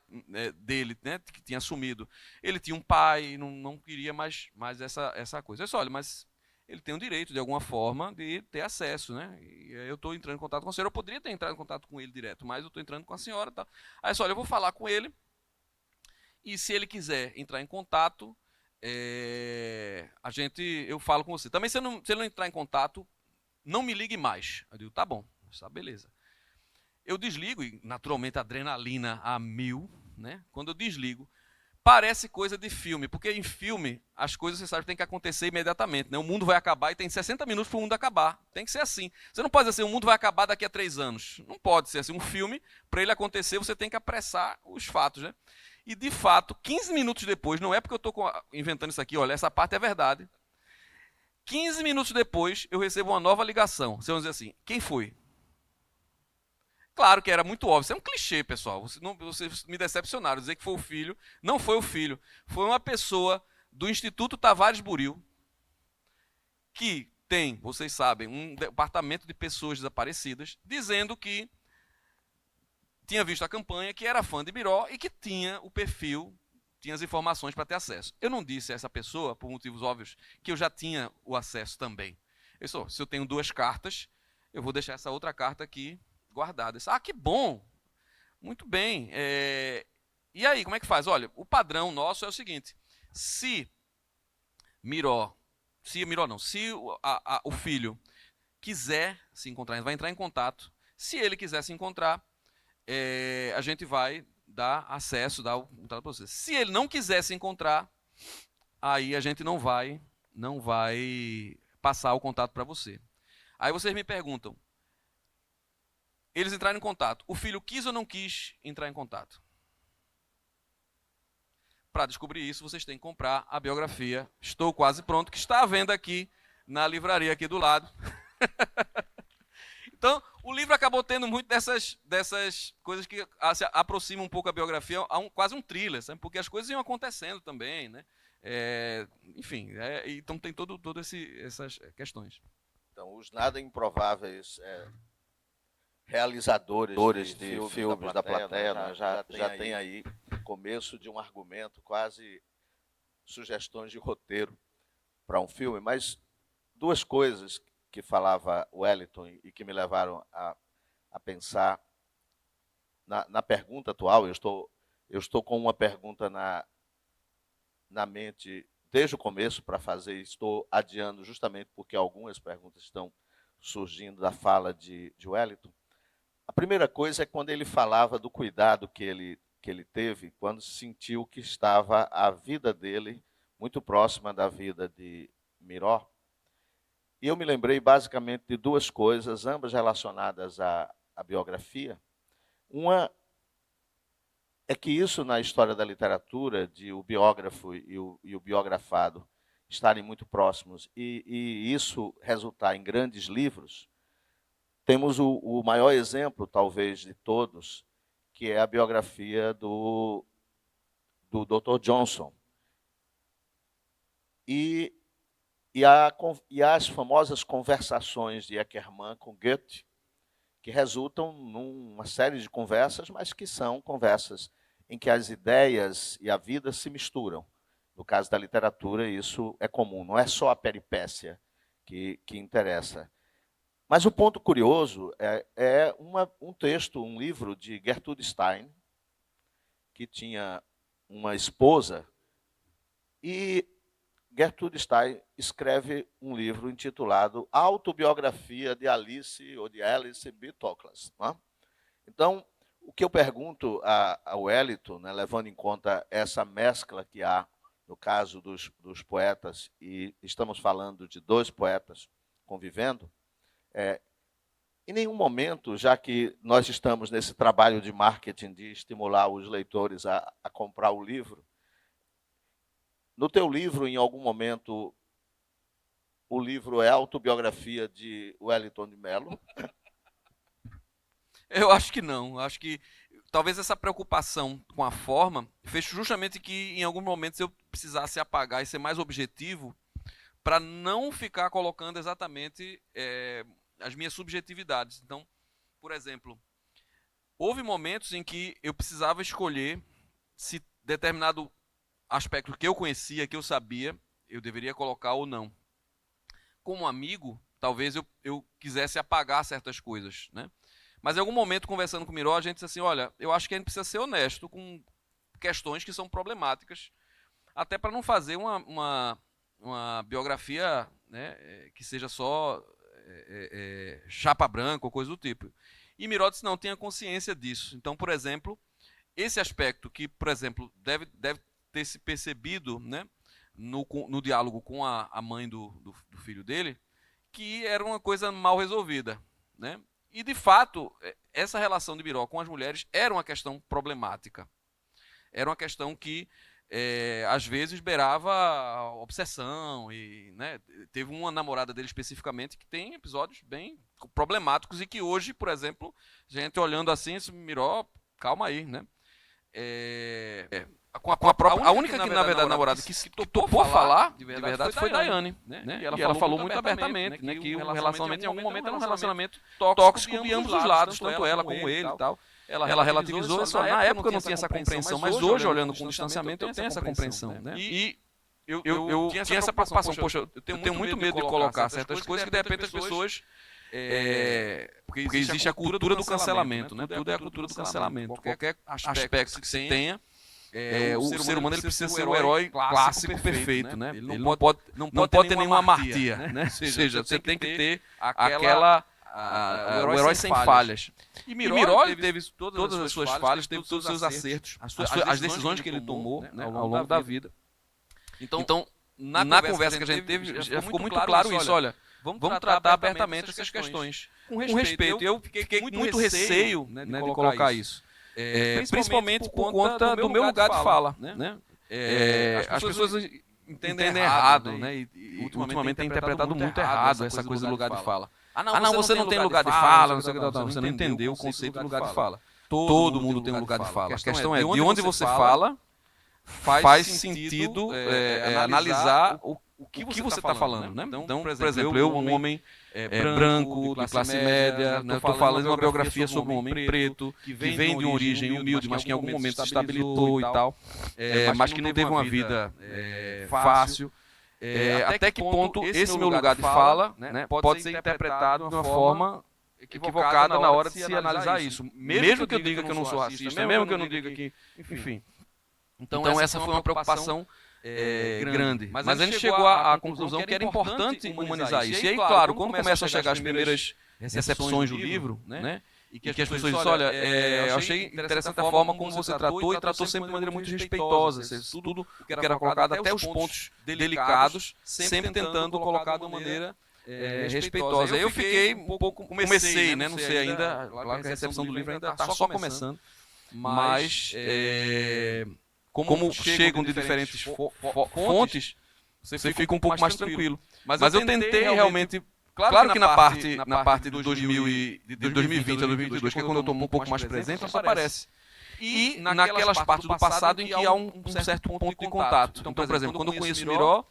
dele, né? Que tinha sumido. Ele tinha um pai, não queria mais essa coisa. Eu disse, olha, mas ele tem o direito, de alguma forma, de ter acesso, né? E eu estou entrando em contato com a senhora. Eu poderia ter entrado em contato com ele direto, mas eu estou entrando com a senhora, tal. Aí eu disse, olha, eu vou falar com ele. E se ele quiser entrar em contato, eu falo com você. Também se ele não entrar em contato, não me ligue mais. Eu digo, tá bom, está beleza. Eu desligo, e naturalmente a adrenalina a 1000, né? Quando eu desligo, parece coisa de filme, porque em filme as coisas, você sabe, tem que acontecer imediatamente, né? O mundo vai acabar e tem 60 minutos para o mundo acabar. Tem que ser assim. Você não pode dizer assim, o mundo vai acabar daqui a 3 anos. Não pode ser assim. Um filme, para ele acontecer, você tem que apressar os fatos, né? E, de fato, 15 minutos depois, não é porque eu estou inventando isso aqui, olha, essa parte é verdade. 15 minutos depois, eu recebo uma nova ligação. Você vai dizer assim, quem foi? Claro que era muito óbvio. Isso é um clichê, pessoal. Vocês me decepcionaram. Dizer que foi o filho. Não foi o filho. Foi uma pessoa do Instituto Tavares Buril, que tem, vocês sabem, um departamento de pessoas desaparecidas, dizendo que tinha visto a campanha, que era fã de Miró e que tinha o perfil, tinha as informações para ter acesso. Eu não disse a essa pessoa, por motivos óbvios, que eu já tinha o acesso também. Se eu tenho 2 cartas, eu vou deixar essa outra carta aqui guardada. Que bom! Muito bem. E aí, como é que faz? Olha, o padrão nosso é o seguinte, se o filho quiser se encontrar, vai entrar em contato, se ele quiser se encontrar, a gente vai dar acesso, dar o contato para você. Se ele não quiser se encontrar, aí a gente não vai passar o contato para você. Aí vocês me perguntam, eles entraram em contato, o filho quis ou não quis entrar em contato? para descobrir isso, vocês têm que comprar a biografia Estou Quase Pronto, que está à venda aqui na livraria aqui do lado. Então, o livro acabou tendo muito dessas coisas que se aproximam um pouco a biografia a quase um thriller, sabe? Porque as coisas iam acontecendo também, né? Enfim, então tem todas essas questões. Então, os nada improváveis realizadores de filmes da plateia, né, já tem aí o começo de um argumento, quase sugestões de roteiro para um filme. Mas duas coisas que falava Wellington e que me levaram a pensar na pergunta atual. Eu estou com uma pergunta na mente desde o começo para fazer, estou adiando justamente porque algumas perguntas estão surgindo da fala de Wellington. A primeira coisa é quando ele falava do cuidado que ele teve quando sentiu que estava a vida dele muito próxima da vida de Miró. E eu me lembrei basicamente de duas coisas, ambas relacionadas à biografia. Uma é que isso, na história da literatura, de o biógrafo e o biografado estarem muito próximos e isso resultar em grandes livros, temos o maior exemplo, talvez, de todos, que é a biografia do Dr. Johnson. E as famosas conversações de Eckermann com Goethe, que resultam numa série de conversas, mas que são conversas em que as ideias e a vida se misturam. No caso da literatura, isso é comum, não é só a peripécia que interessa. Mas o ponto curioso é um texto, um livro de Gertrude Stein, que tinha uma esposa, e Gertrude Stein escreve um livro intitulado Autobiografia de Alice B. Toklas. Né? Então, o que eu pergunto a Wellington, né, levando em conta essa mescla que há no caso dos poetas, e estamos falando de dois poetas convivendo, em nenhum momento, já que nós estamos nesse trabalho de marketing de estimular os leitores a comprar o livro, no teu livro, em algum momento, o livro é a autobiografia de Wellington de Mello? Eu acho que não. Acho que talvez essa preocupação com a forma fez justamente que em alguns momentos eu precisasse apagar e ser mais objetivo para não ficar colocando exatamente as minhas subjetividades. Então, por exemplo, houve momentos em que eu precisava escolher se determinado aspecto que eu conhecia, que eu sabia, eu deveria colocar ou não. Como amigo, talvez eu quisesse apagar certas coisas, né? Mas em algum momento, conversando com o Miró, a gente disse assim, olha, eu acho que a gente precisa ser honesto com questões que são problemáticas, até para não fazer uma biografia, né, que seja só chapa branca ou coisa do tipo. E Miró disse, não, tenha consciência disso. Então, por exemplo, esse aspecto que, por exemplo, deve ter se percebido, né, no diálogo com a mãe do filho dele, que era uma coisa mal resolvida, né? E, de fato, essa relação de Miró com as mulheres era uma questão problemática. Era uma questão que, às vezes, beirava a obsessão. E, né, teve uma namorada dele especificamente que tem episódios bem problemáticos e que hoje, por exemplo, gente olhando assim, esse Miró, calma aí, né? A única que, na verdade, namorada que se topou falar, de verdade, foi Daiane, né? E ela falou muito abertamente, né, que o relacionamento, em algum momento, era um relacionamento tóxico de ambos os lados, tanto ela como ele e tal. Ela relativizou isso. Na época eu não tinha essa compreensão, mas hoje, olhando com distanciamento, eu tenho essa compreensão, né? E eu tinha essa preocupação, poxa, eu tenho muito medo de colocar certas coisas que, de repente, as pessoas... porque existe a cultura do cancelamento, né? Tudo é a cultura do cancelamento. Qualquer aspecto que se tenha, o ser humano ele precisa ser o herói clássico perfeito, né? Ele não pode ter nenhuma amartia, né? Ou seja, você tem que ter o herói sem falhas. E Miró teve todas as suas falhas, teve todos os seus acertos, as decisões que ele tomou, né, ao longo da vida. Então, na conversa que a gente teve, já ficou muito claro isso. Olha, vamos tratar abertamente essas questões. Com respeito. Eu fiquei com muito receio, né, de colocar isso. Principalmente por conta do meu lugar de fala. Né? as pessoas entendem errado, né? E ultimamente tem interpretado muito errado essa coisa do lugar de fala. Não, você não tem lugar de fala, não sei o que tal. Você não entendeu o conceito do lugar de fala. Todo mundo tem um lugar de fala. A questão é, de onde você fala, faz sentido analisar o que você está falando, né? Então, por exemplo, eu, um homem branco, de classe média, estou falando de uma biografia sobre um homem preto, que vem de uma origem humilde, mas que em algum momento se estabilizou e tal, mas que não teve uma vida fácil. Até que ponto esse meu lugar de fala, né, pode ser interpretado de uma forma equivocada na hora de se analisar isso. Mesmo que eu diga que eu não sou racista, mesmo que eu não diga que... Enfim. Então essa foi uma preocupação grande. Mas a gente chegou à conclusão que era importante humanizar isso. E aí, claro, quando começam a chegar as primeiras recepções do livro, né? E que as pessoas dizem, olha, eu achei interessante a forma como você tratou, e tratou sempre de maneira muito respeitosa. Tudo que era colocado, até os pontos delicados, sempre tentando colocar de uma maneira respeitosa. Aí eu fiquei um pouco, comecei, né? Não sei ainda, claro que a recepção do livro ainda está só começando, mas como chegam de diferentes fontes, você fica um pouco mais tranquilo. Mas eu tentei realmente... Claro que na parte de 2020 a 2022, que é quando eu estou um pouco mais presente, isso aparece. E naquelas partes do passado em que há um certo ponto de contato. Então, por exemplo, quando eu conheço Miró,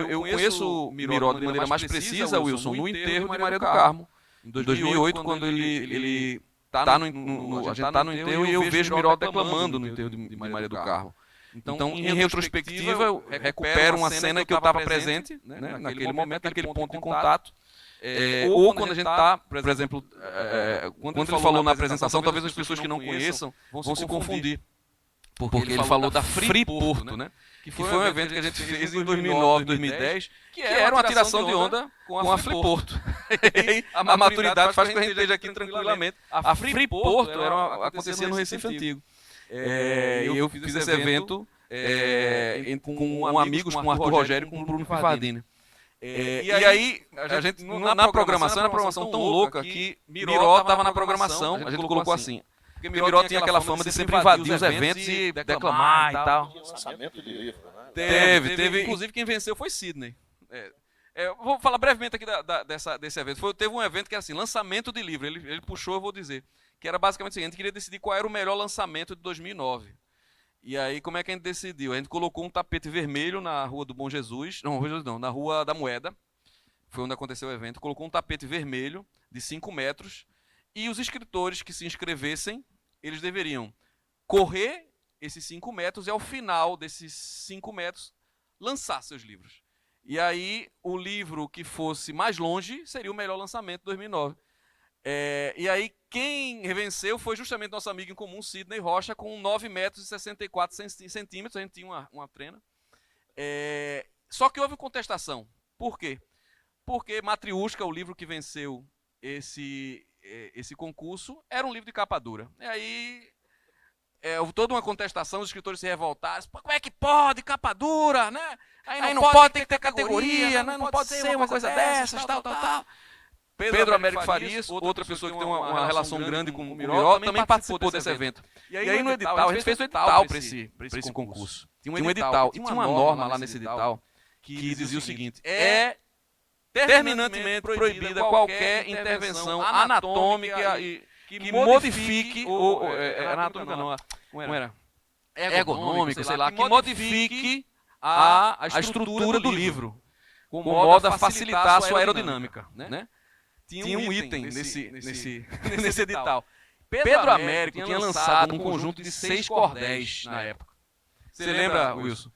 eu conheço Miró de maneira mais precisa, Wilson, no enterro de Maria do Carmo. Em 2008, quando ele está no enterro e eu vejo Miró declamando no enterro de Maria do Carmo. Então, em retrospectiva, eu recupero uma cena que eu estava presente, né, naquele momento, naquele ponto de contato. Ou quando a gente está, por exemplo, quando ele falou na apresentação, talvez as pessoas que não conheçam vão se confundir. Porque ele falou da Freeport, né? Que foi um evento que a gente fez em 2009, 2010, que era uma tiração de onda com a Freeport. A maturidade faz com que a gente esteja aqui tranquilamente. A Freeport acontecia no Recife Antigo. Eu fiz esse evento com amigos, com o Arthur Rogério e com o Bruno Pifardini. E aí, a gente, na programação, era uma programação tão louca que Miró estava na programação, a gente colocou assim. Porque Miró tinha aquela fama de sempre invadir os eventos e declamar e tal. Lançamento de livro, né? Teve. Inclusive, quem venceu foi Sidney. Vou falar brevemente aqui desse evento. Teve um evento que era assim, lançamento de livro. Ele puxou, eu vou dizer. Que era basicamente o seguinte, a gente queria decidir qual era o melhor lançamento de 2009. E aí, como é que a gente decidiu? A gente colocou um tapete vermelho na Rua do Bom Jesus, não, na Rua da Moeda, foi onde aconteceu o evento, colocou um tapete vermelho de 5 metros, e os escritores que se inscrevessem, eles deveriam correr esses 5 metros e ao final desses 5 metros, lançar seus livros. E aí, o livro que fosse mais longe seria o melhor lançamento de 2009. E aí, quem venceu foi justamente nosso amigo em comum, Sidney Rocha, com 9 metros e 64 centímetros. A gente tinha uma trena. Só que houve contestação. Por quê? Porque Matriusca, o livro que venceu esse concurso, era um livro de capa dura. E aí, houve toda uma contestação, os escritores se revoltaram. Como é que pode, capa dura, né? Aí não pode, tem que ter categoria, né? Não pode ser uma coisa dessas, tal. Pedro Américo Farias, outra pessoa que tem uma relação grande com o Miró, também participou desse evento. E aí no edital, a gente fez um edital para esse concurso. Tinha um edital, e tinha uma norma lá nesse edital que dizia o seguinte, terminantemente proibida qualquer intervenção anatômica que modifique, anatômica não, como era? Ergonômica, sei lá, que modifique a estrutura do livro, com modo a facilitar a sua aerodinâmica, né? Tinha um item nesse edital. Pedro Américo tinha lançado um conjunto de 6 cordéis na época. Você lembra, Wilson?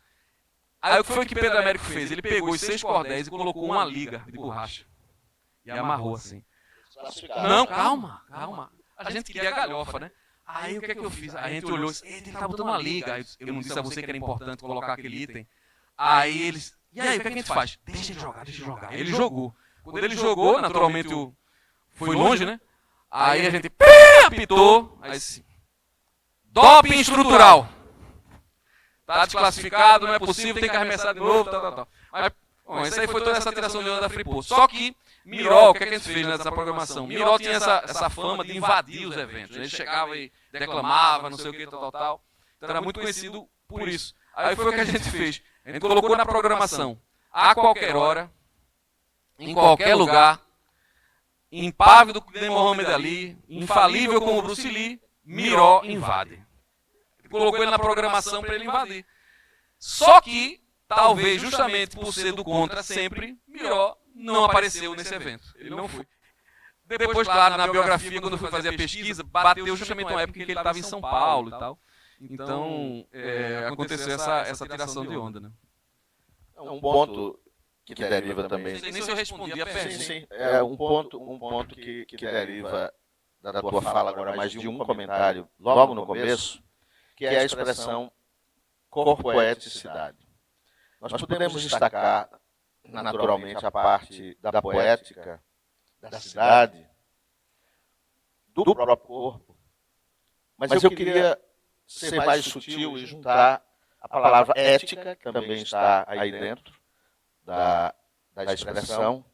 Aí o que foi que Pedro Américo fez? Ele pegou os 6 cordéis e colocou uma liga de borracha. E amarrou assim. Não, calma. A gente queria galhofa, né? Aí o que é que eu fiz? A gente olhou e disse, ele tá botando uma liga. Eu não disse a você que era importante colocar aquele item. Aí eles, e aí o que a gente faz? Deixa ele jogar. Ele jogou. Quando ele jogou, naturalmente foi longe, né? Aí a gente apitou. Aí disse, doping estrutural. Tá desclassificado, não é possível, tem que arremessar de novo, tal. Mas, isso aí foi toda essa tiração de onda da Freeport. Só que Miró, o que a gente fez nessa programação? Miró tinha essa fama de invadir os eventos. Ele chegava e declamava, não sei o que, tal. Então era muito conhecido por isso. Aí foi o que a gente fez. A gente colocou na programação, a qualquer hora, em qualquer lugar, impávido como Muhammad Ali, infalível como Bruce Lee, Miró invade. Colocou ele na programação para ele invadir. Só que, talvez justamente por ser do contra sempre, Miró não apareceu nesse evento. Ele não foi. Depois, claro, na biografia, quando eu fui fazer a pesquisa, bateu justamente uma época em que ele estava em São Paulo e tal. Então, aconteceu essa tiração de onda, né? Um ponto que deriva também. Não sei nem se eu respondi a pergunta. Sim. É um ponto que deriva da tua fala agora, mais de um comentário logo no começo, que é a expressão corpoeticidade. Nós podemos destacar naturalmente a parte da poética, da cidade, do próprio corpo, mas eu queria ser mais sutil e juntar a palavra ética, que também está aí dentro da expressão,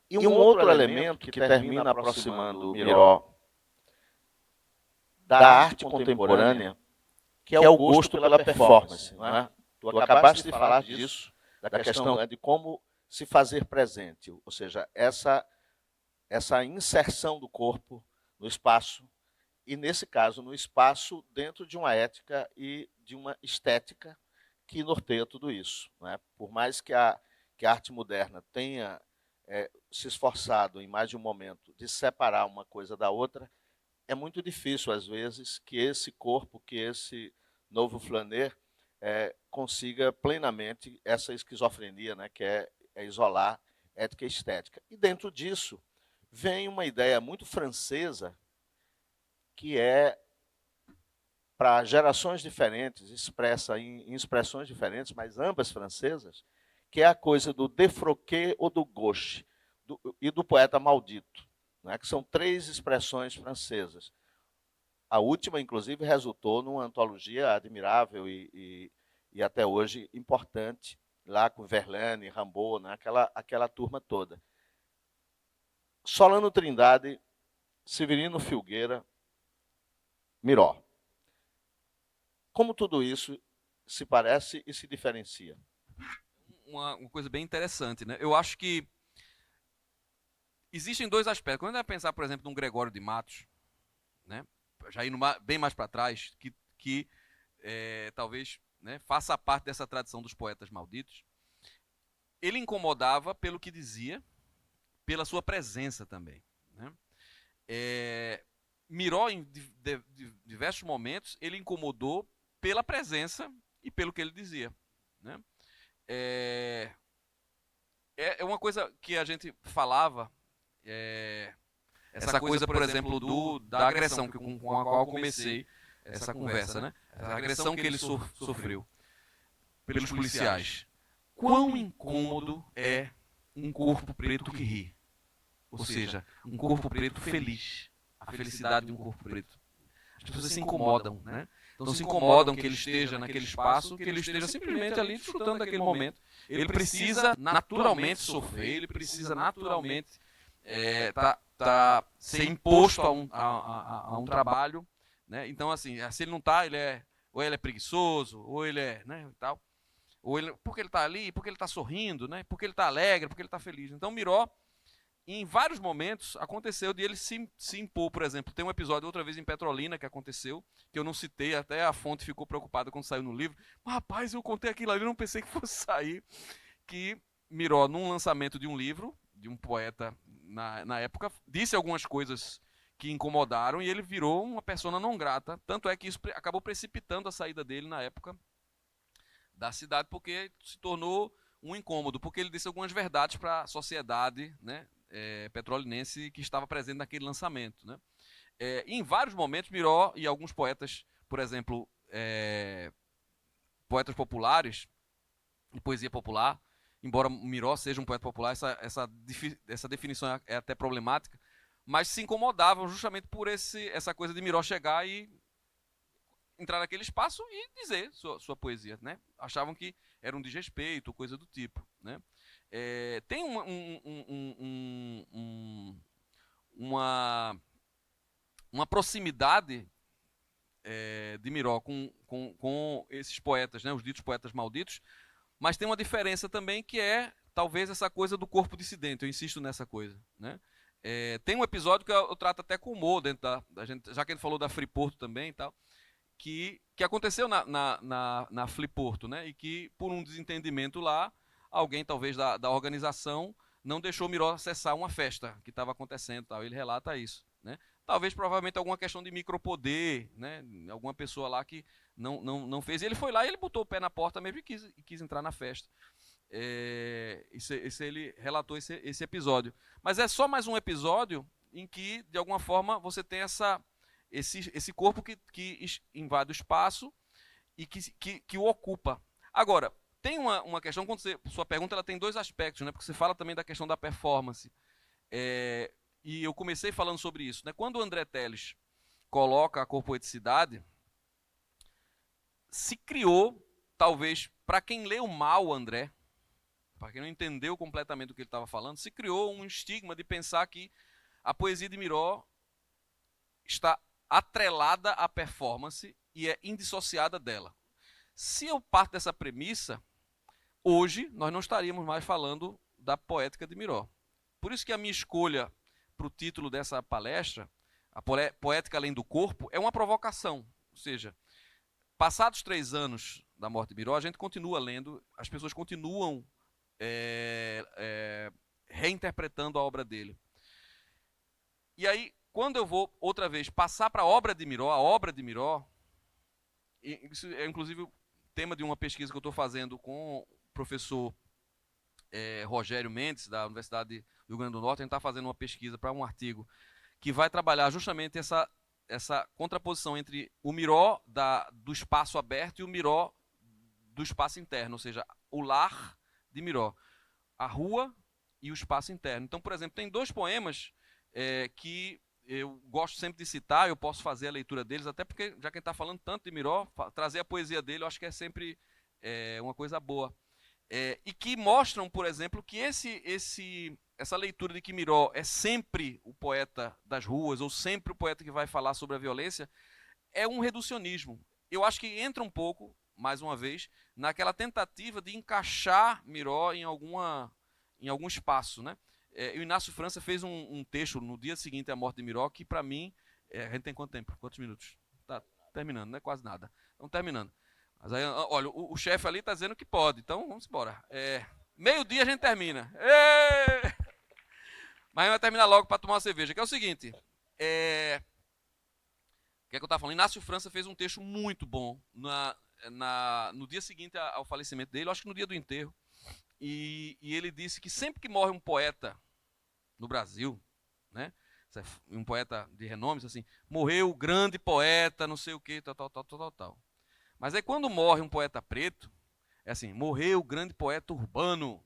e um outro elemento que termina aproximando Miró da arte contemporânea, que é o gosto pela performance. Não é? Tu acabaste de falar disso, da questão de como se fazer presente, ou seja, essa inserção do corpo no espaço, e nesse caso, no espaço dentro de uma ética e de uma estética que norteia tudo isso. Não é? Por mais que a arte moderna tenha se esforçado em mais de um momento de separar uma coisa da outra, é muito difícil, às vezes, que esse corpo, que esse novo flaner consiga plenamente essa esquizofrenia, né, que é isolar ética e estética. E dentro disso vem uma ideia muito francesa, que é, para gerações diferentes, expressa em expressões diferentes, mas ambas francesas, que é a coisa do defroquer ou do gauche, e do poeta maldito, né, que são três expressões francesas. A última, inclusive, resultou numa antologia admirável e até hoje importante, lá com Verlaine, Rimbaud, né, aquela turma toda. Solano Trindade, Severino Filgueira, Miró. Como tudo isso se parece e se diferencia? Uma coisa bem interessante, né? Eu acho que existem dois aspectos. Quando a gente vai pensar, por exemplo, num Gregório de Matos, né, já indo bem mais para trás, que talvez, né, faça parte dessa tradição dos poetas malditos, ele incomodava pelo que dizia, pela sua presença também. Né? Miró, em diversos momentos, ele incomodou pela presença e pelo que ele dizia. Né? É uma coisa que a gente falava, essa coisa, por exemplo, da agressão com a qual eu comecei essa conversa, né? A agressão que ele sofreu pelos policiais. Quão incômodo é um corpo preto que ri? Ou seja, um corpo preto feliz. A felicidade de um corpo preto. As pessoas se incomodam, né? Então se incomodam que ele esteja naquele espaço, que ele esteja simplesmente ali desfrutando daquele momento. Ele precisa naturalmente sofrer, ele precisa naturalmente ser imposto a um trabalho, né? Então, assim, se ele não está, ou ele é preguiçoso, ou ele é, né, tal, ou ele, porque ele está ali, porque ele está sorrindo, né? Porque ele está alegre, porque ele está feliz. Então, Miró, em vários momentos, aconteceu de ele se impor, por exemplo. Tem um episódio outra vez em Petrolina que aconteceu, que eu não citei, até a fonte ficou preocupada quando saiu no livro. Mas, rapaz, eu contei aquilo ali, não pensei que fosse sair. Que Miró, num lançamento de um livro, de um poeta na época, disse algumas coisas que incomodaram e ele virou uma persona não grata. Tanto é que isso acabou precipitando a saída dele na época da cidade, porque se tornou um incômodo, porque ele disse algumas verdades para a sociedade, né, petrolinense que estava presente naquele lançamento. Né? Em vários momentos, Miró e alguns poetas, por exemplo, poetas populares e poesia popular, embora Miró seja um poeta popular, essa definição é até problemática, mas se incomodavam justamente por essa coisa de Miró chegar e entrar naquele espaço e dizer sua poesia. Né? Achavam que era um desrespeito, coisa do tipo. Né? Tem uma proximidade de Miró com esses poetas, né, os ditos poetas malditos, mas tem uma diferença também que é talvez essa coisa do corpo dissidente, eu insisto nessa coisa, né? Tem um episódio que eu trato até com humor dentro da gente, já que ele falou da Friporto também e tal, que aconteceu na Friporto, né? E que por um desentendimento lá, alguém talvez da organização não deixou Miró acessar uma festa que estava acontecendo, tal. Ele relata isso, né? Talvez provavelmente alguma questão de micropoder, né? Alguma pessoa lá que não fez. E ele foi lá e ele botou o pé na porta mesmo e quis entrar na festa. Ele relatou esse episódio. Mas é só mais um episódio em que, de alguma forma, você tem esse corpo que invade o espaço e que o ocupa. Agora, tem uma questão, quando sua pergunta ela tem dois aspectos, né? Porque você fala também da questão da performance. E eu comecei falando sobre isso, né? Quando o André Teles coloca a corpoeticidade, se criou, talvez, para quem leu mal o André, para quem não entendeu completamente o que ele estava falando, se criou um estigma de pensar que a poesia de Miró está atrelada à performance e é indissociada dela. Se eu parto dessa premissa, hoje nós não estaríamos mais falando da poética de Miró. Por isso que a minha escolha para o título dessa palestra, a Poética Além do Corpo, é uma provocação. Ou seja, passados 3 anos da morte de Miró, a gente continua lendo, as pessoas continuam reinterpretando a obra dele. E aí, quando eu vou outra vez passar para a obra de Miró, isso é inclusive o tema de uma pesquisa que eu estou fazendo com o professor Rogério Mendes, da Universidade do Rio Grande do Norte. A gente está fazendo uma pesquisa para um artigo que vai trabalhar justamente essa contraposição entre o Miró do espaço aberto e o Miró do espaço interno, ou seja, o lar de Miró, a rua e o espaço interno. Então, por exemplo, tem 2 poemas que eu gosto sempre de citar, eu posso fazer a leitura deles, até porque, já que a gente está falando tanto de Miró, trazer a poesia dele eu acho que é sempre uma coisa boa. E que mostram, por exemplo, que essa leitura de que Miró é sempre o poeta das ruas, ou sempre o poeta que vai falar sobre a violência, é um reducionismo. Eu acho que entra um pouco, mais uma vez, naquela tentativa de encaixar Miró em algum espaço, né? O Inácio França fez um texto no dia seguinte à morte de Miró, que para mim, a gente tem quanto tempo? Quantos minutos? Tá terminando, não é quase nada. Estamos terminando. Mas aí, olha, o chefe ali está dizendo que pode, então vamos embora. Meio-dia a gente termina. Mas a gente vai terminar logo para tomar uma cerveja, que é o seguinte. O que é que eu estava falando? Inácio França fez um texto muito bom no dia seguinte ao falecimento dele, acho que no dia do enterro. E ele disse que sempre que morre um poeta no Brasil, né, um poeta de renome, assim, morreu o grande poeta, não sei o que, tal. Mas aí quando morre um poeta preto, é assim, morreu o grande poeta urbano,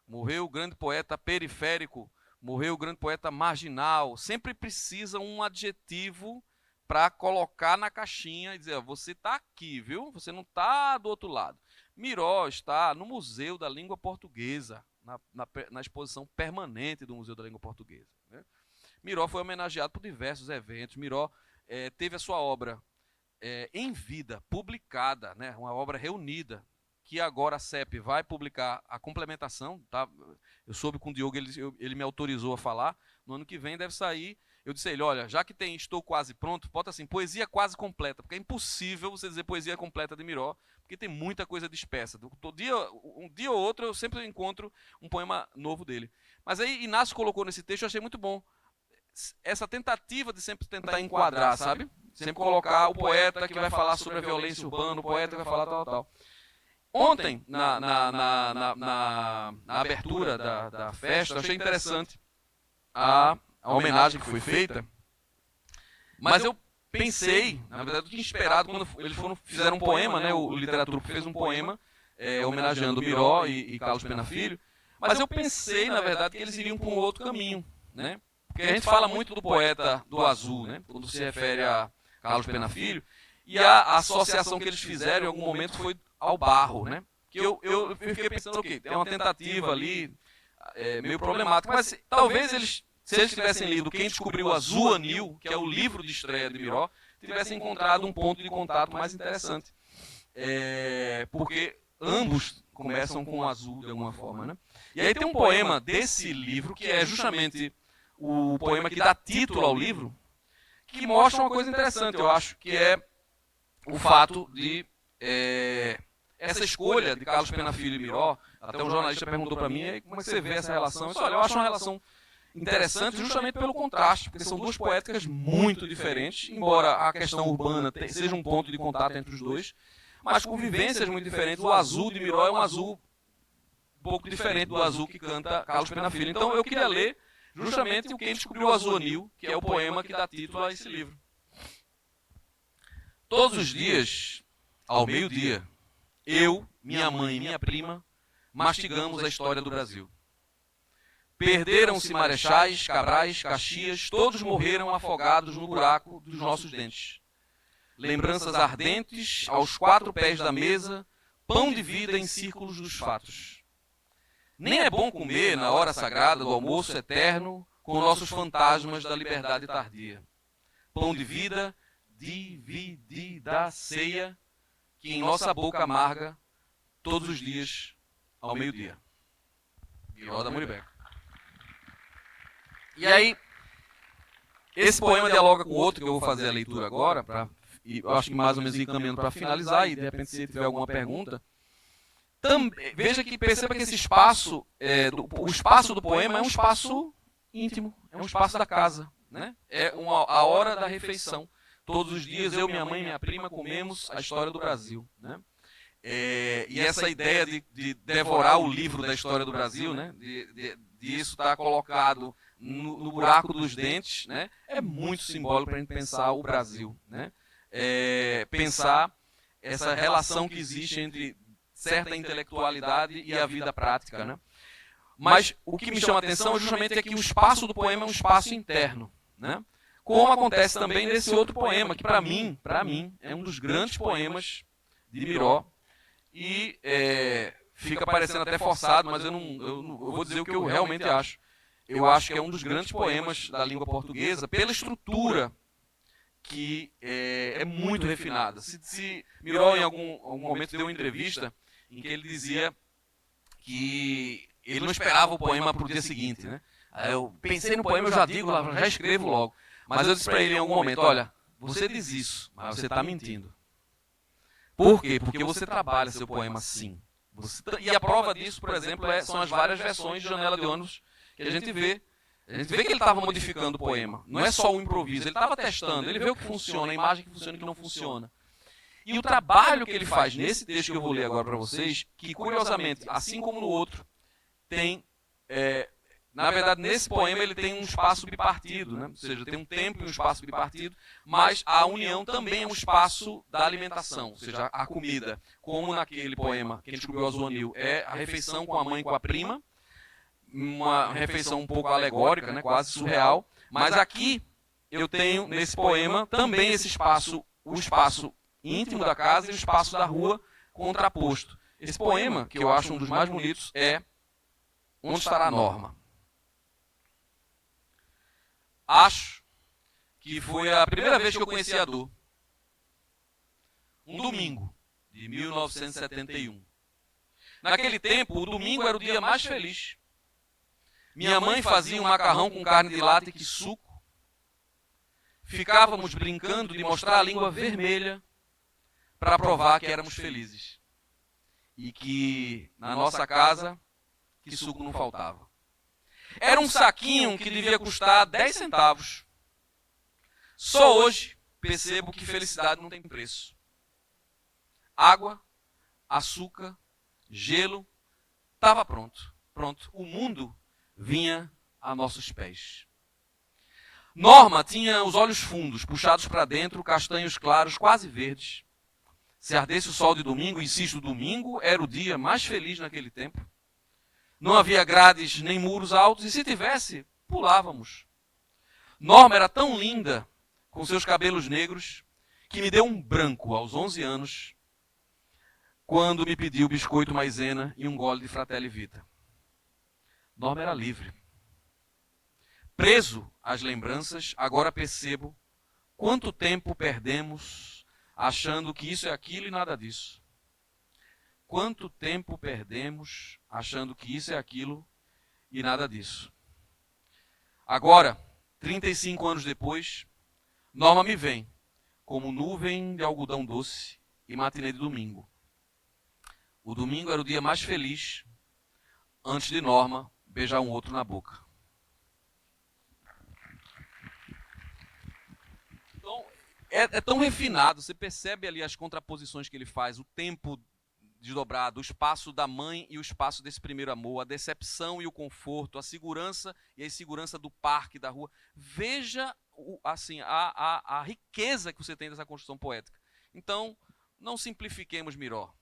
morreu o grande poeta periférico, morreu o grande poeta marginal. Sempre precisa um adjetivo para colocar na caixinha e dizer, você está aqui, viu? Você não está do outro lado. Miró está no Museu da Língua Portuguesa, na exposição permanente do Museu da Língua Portuguesa, né? Miró foi homenageado por diversos eventos. Miró teve a sua obra em vida, publicada, né? Uma obra reunida, que agora a CEP vai publicar a complementação. Tá? Eu soube com o Diogo, ele me autorizou a falar. No ano que vem deve sair. Eu disse a ele, olha, já que tem Estou Quase Pronto, bota assim, poesia quase completa, porque é impossível você dizer poesia completa de Miró, porque tem muita coisa dispersa. Um dia ou outro eu sempre encontro um poema novo dele. Mas aí Inácio colocou nesse texto, eu achei muito bom, essa tentativa de sempre tentar enquadrar, sabe? Sempre colocar o poeta que vai falar sobre a violência urbana, o poeta que vai falar tal. Ontem, na abertura da festa, eu achei interessante a homenagem que foi feita, mas eu pensei, na verdade, eu tinha esperado, quando eles fizeram um poema, né, o Literatura fez um poema homenageando Miró e Carlos Pena Filho, mas eu pensei, na verdade, que eles iriam para um outro caminho, né? Porque a gente fala muito do poeta do azul, né, quando se refere a Carlos Pena Filho, e a associação que eles fizeram em algum momento foi ao barro, né? Que eu fiquei pensando, ok, tem uma tentativa ali meio problemática, mas talvez se eles tivessem lido Quem Descobriu Azul Anil, que é o livro de estreia de Miró, tivessem encontrado um ponto de contato mais interessante. Porque ambos começam com o azul, de alguma forma, né? E aí tem um poema desse livro, que é justamente o poema que dá título ao livro, que mostra uma coisa interessante, eu acho, que é o fato de essa escolha de Carlos Pena Filho e Miró. Até um jornalista perguntou para mim, como é que você vê essa relação? Eu disse, olha, eu acho uma relação interessante justamente pelo contraste, porque são duas poéticas muito diferentes, embora a questão urbana seja um ponto de contato entre os dois, mas com vivências muito diferentes. O azul de Miró é um azul um pouco diferente do azul que canta Carlos Pena Filho. Então eu queria ler justamente o Quem Descobriu o Azul Anil, que é o poema que dá título a esse livro. Todos os dias, ao meio-dia, eu, minha mãe e minha prima mastigamos a história do Brasil. Perderam-se marechais, Cabrais, Caxias, todos morreram afogados no buraco dos nossos dentes. Lembranças ardentes, aos quatro pés da mesa, pão de vida em círculos dos fatos. Nem é bom comer na hora sagrada do almoço eterno com nossos fantasmas da liberdade tardia. Pão de vida, dividida ceia, que em nossa boca amarga, todos os dias, ao meio-dia. Miró da Muribeca. E aí, esse poema dialoga com outro, que eu vou fazer a leitura agora, eu acho que mais ou menos encaminhando para finalizar, e de repente se tiver alguma pergunta. Perceba que esse espaço, o espaço do poema é um espaço íntimo, é um espaço da casa, né? É a hora da refeição. Todos os dias eu, minha mãe e minha prima comemos a história do Brasil, né? E essa ideia de devorar o livro da história do Brasil, né? De isso estar colocado no buraco dos dentes, né? É muito simbólico para a gente pensar o Brasil, né? Pensar essa relação que existe entre certa intelectualidade e a vida prática, né? Mas o que me chama a atenção é justamente que o espaço do poema é um espaço interno, né? Como acontece também nesse outro poema, que para mim, é um dos grandes poemas de Miró, e fica parecendo até forçado, mas eu vou dizer o que eu realmente acho. Eu acho que é um dos grandes poemas da língua portuguesa, pela estrutura que é muito refinada. Se Miró em algum momento deu uma entrevista em que ele dizia que ele não esperava o poema para o dia seguinte, né? Eu pensei no poema, eu já digo lá, já escrevo logo. Mas eu disse para ele em algum momento, olha, você diz isso, mas você está mentindo. Por quê? Porque você trabalha seu poema assim. E a prova disso, por exemplo, são as várias versões de Janela de Ônibus que a gente vê. A gente vê que ele estava modificando o poema. Não é só o improviso, ele estava testando, ele vê o que funciona, a imagem que funciona e o que não funciona. E o trabalho que ele faz nesse texto que eu vou ler agora para vocês, que curiosamente, assim como no outro, tem... na verdade, nesse poema ele tem um espaço bipartido, né? Ou seja, tem um tempo e um espaço bipartido, mas a união também é um espaço da alimentação, ou seja, a comida. Como naquele poema, Quem Descobriu o Azul Anil, é a refeição com a mãe e com a prima, uma refeição um pouco alegórica, né? Quase surreal, mas aqui eu tenho, nesse poema, também esse espaço, o espaço íntimo da casa e o espaço da rua contraposto. Esse poema, que eu acho um dos mais bonitos, é Onde Estará a Norma? Acho que foi a primeira vez que eu conheci a dor. Um domingo de 1971. Naquele tempo, o domingo era o dia mais feliz. Minha mãe fazia um macarrão com carne de lata e suco. Ficávamos brincando de mostrar a língua vermelha para provar que éramos felizes. E que na nossa casa, que suco não faltava. Era um saquinho que devia custar 10 centavos. Só hoje percebo que felicidade não tem preço. Água, açúcar, gelo, estava pronto. Pronto, o mundo vinha a nossos pés. Norma tinha os olhos fundos, puxados para dentro, castanhos claros, quase verdes. Se ardesse o sol de domingo, insisto, domingo era o dia mais feliz naquele tempo. Não havia grades nem muros altos, e se tivesse, pulávamos. Norma era tão linda, com seus cabelos negros, que me deu um branco aos 11 anos, quando me pediu biscoito maisena e um gole de Fratelli Vita. Norma era livre. Preso às lembranças, agora percebo Quanto tempo perdemos achando que isso é aquilo e nada disso? Quanto tempo perdemos achando que isso é aquilo e nada disso? Agora, 35 anos depois, Norma me vem como nuvem de algodão doce e matinê de domingo. O domingo era o dia mais feliz antes de Norma beijar um outro na boca. Então, é tão refinado, você percebe ali as contraposições que ele faz, o tempo desdobrado, o espaço da mãe e o espaço desse primeiro amor, a decepção e o conforto, a segurança e a insegurança do parque, da rua. Veja assim, a riqueza que você tem dessa construção poética. Então, não simplifiquemos Miró.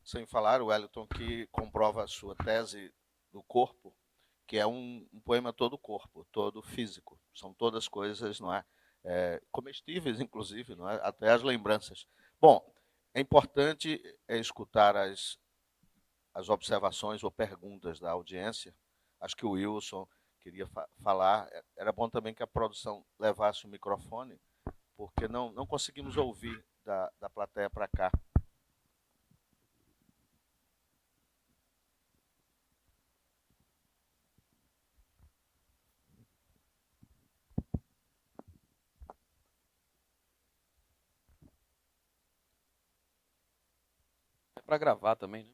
Sem falar, o Wellington, que comprova a sua tese do corpo, que é um poema todo corpo, todo físico. São todas coisas, não é? Comestíveis, inclusive, não é? Até as lembranças. Bom, é importante escutar as observações ou perguntas da audiência. Acho que o Wilson queria falar. Era bom também que a produção levasse o microfone, porque não conseguimos ouvir da plateia para cá. É para gravar também, né?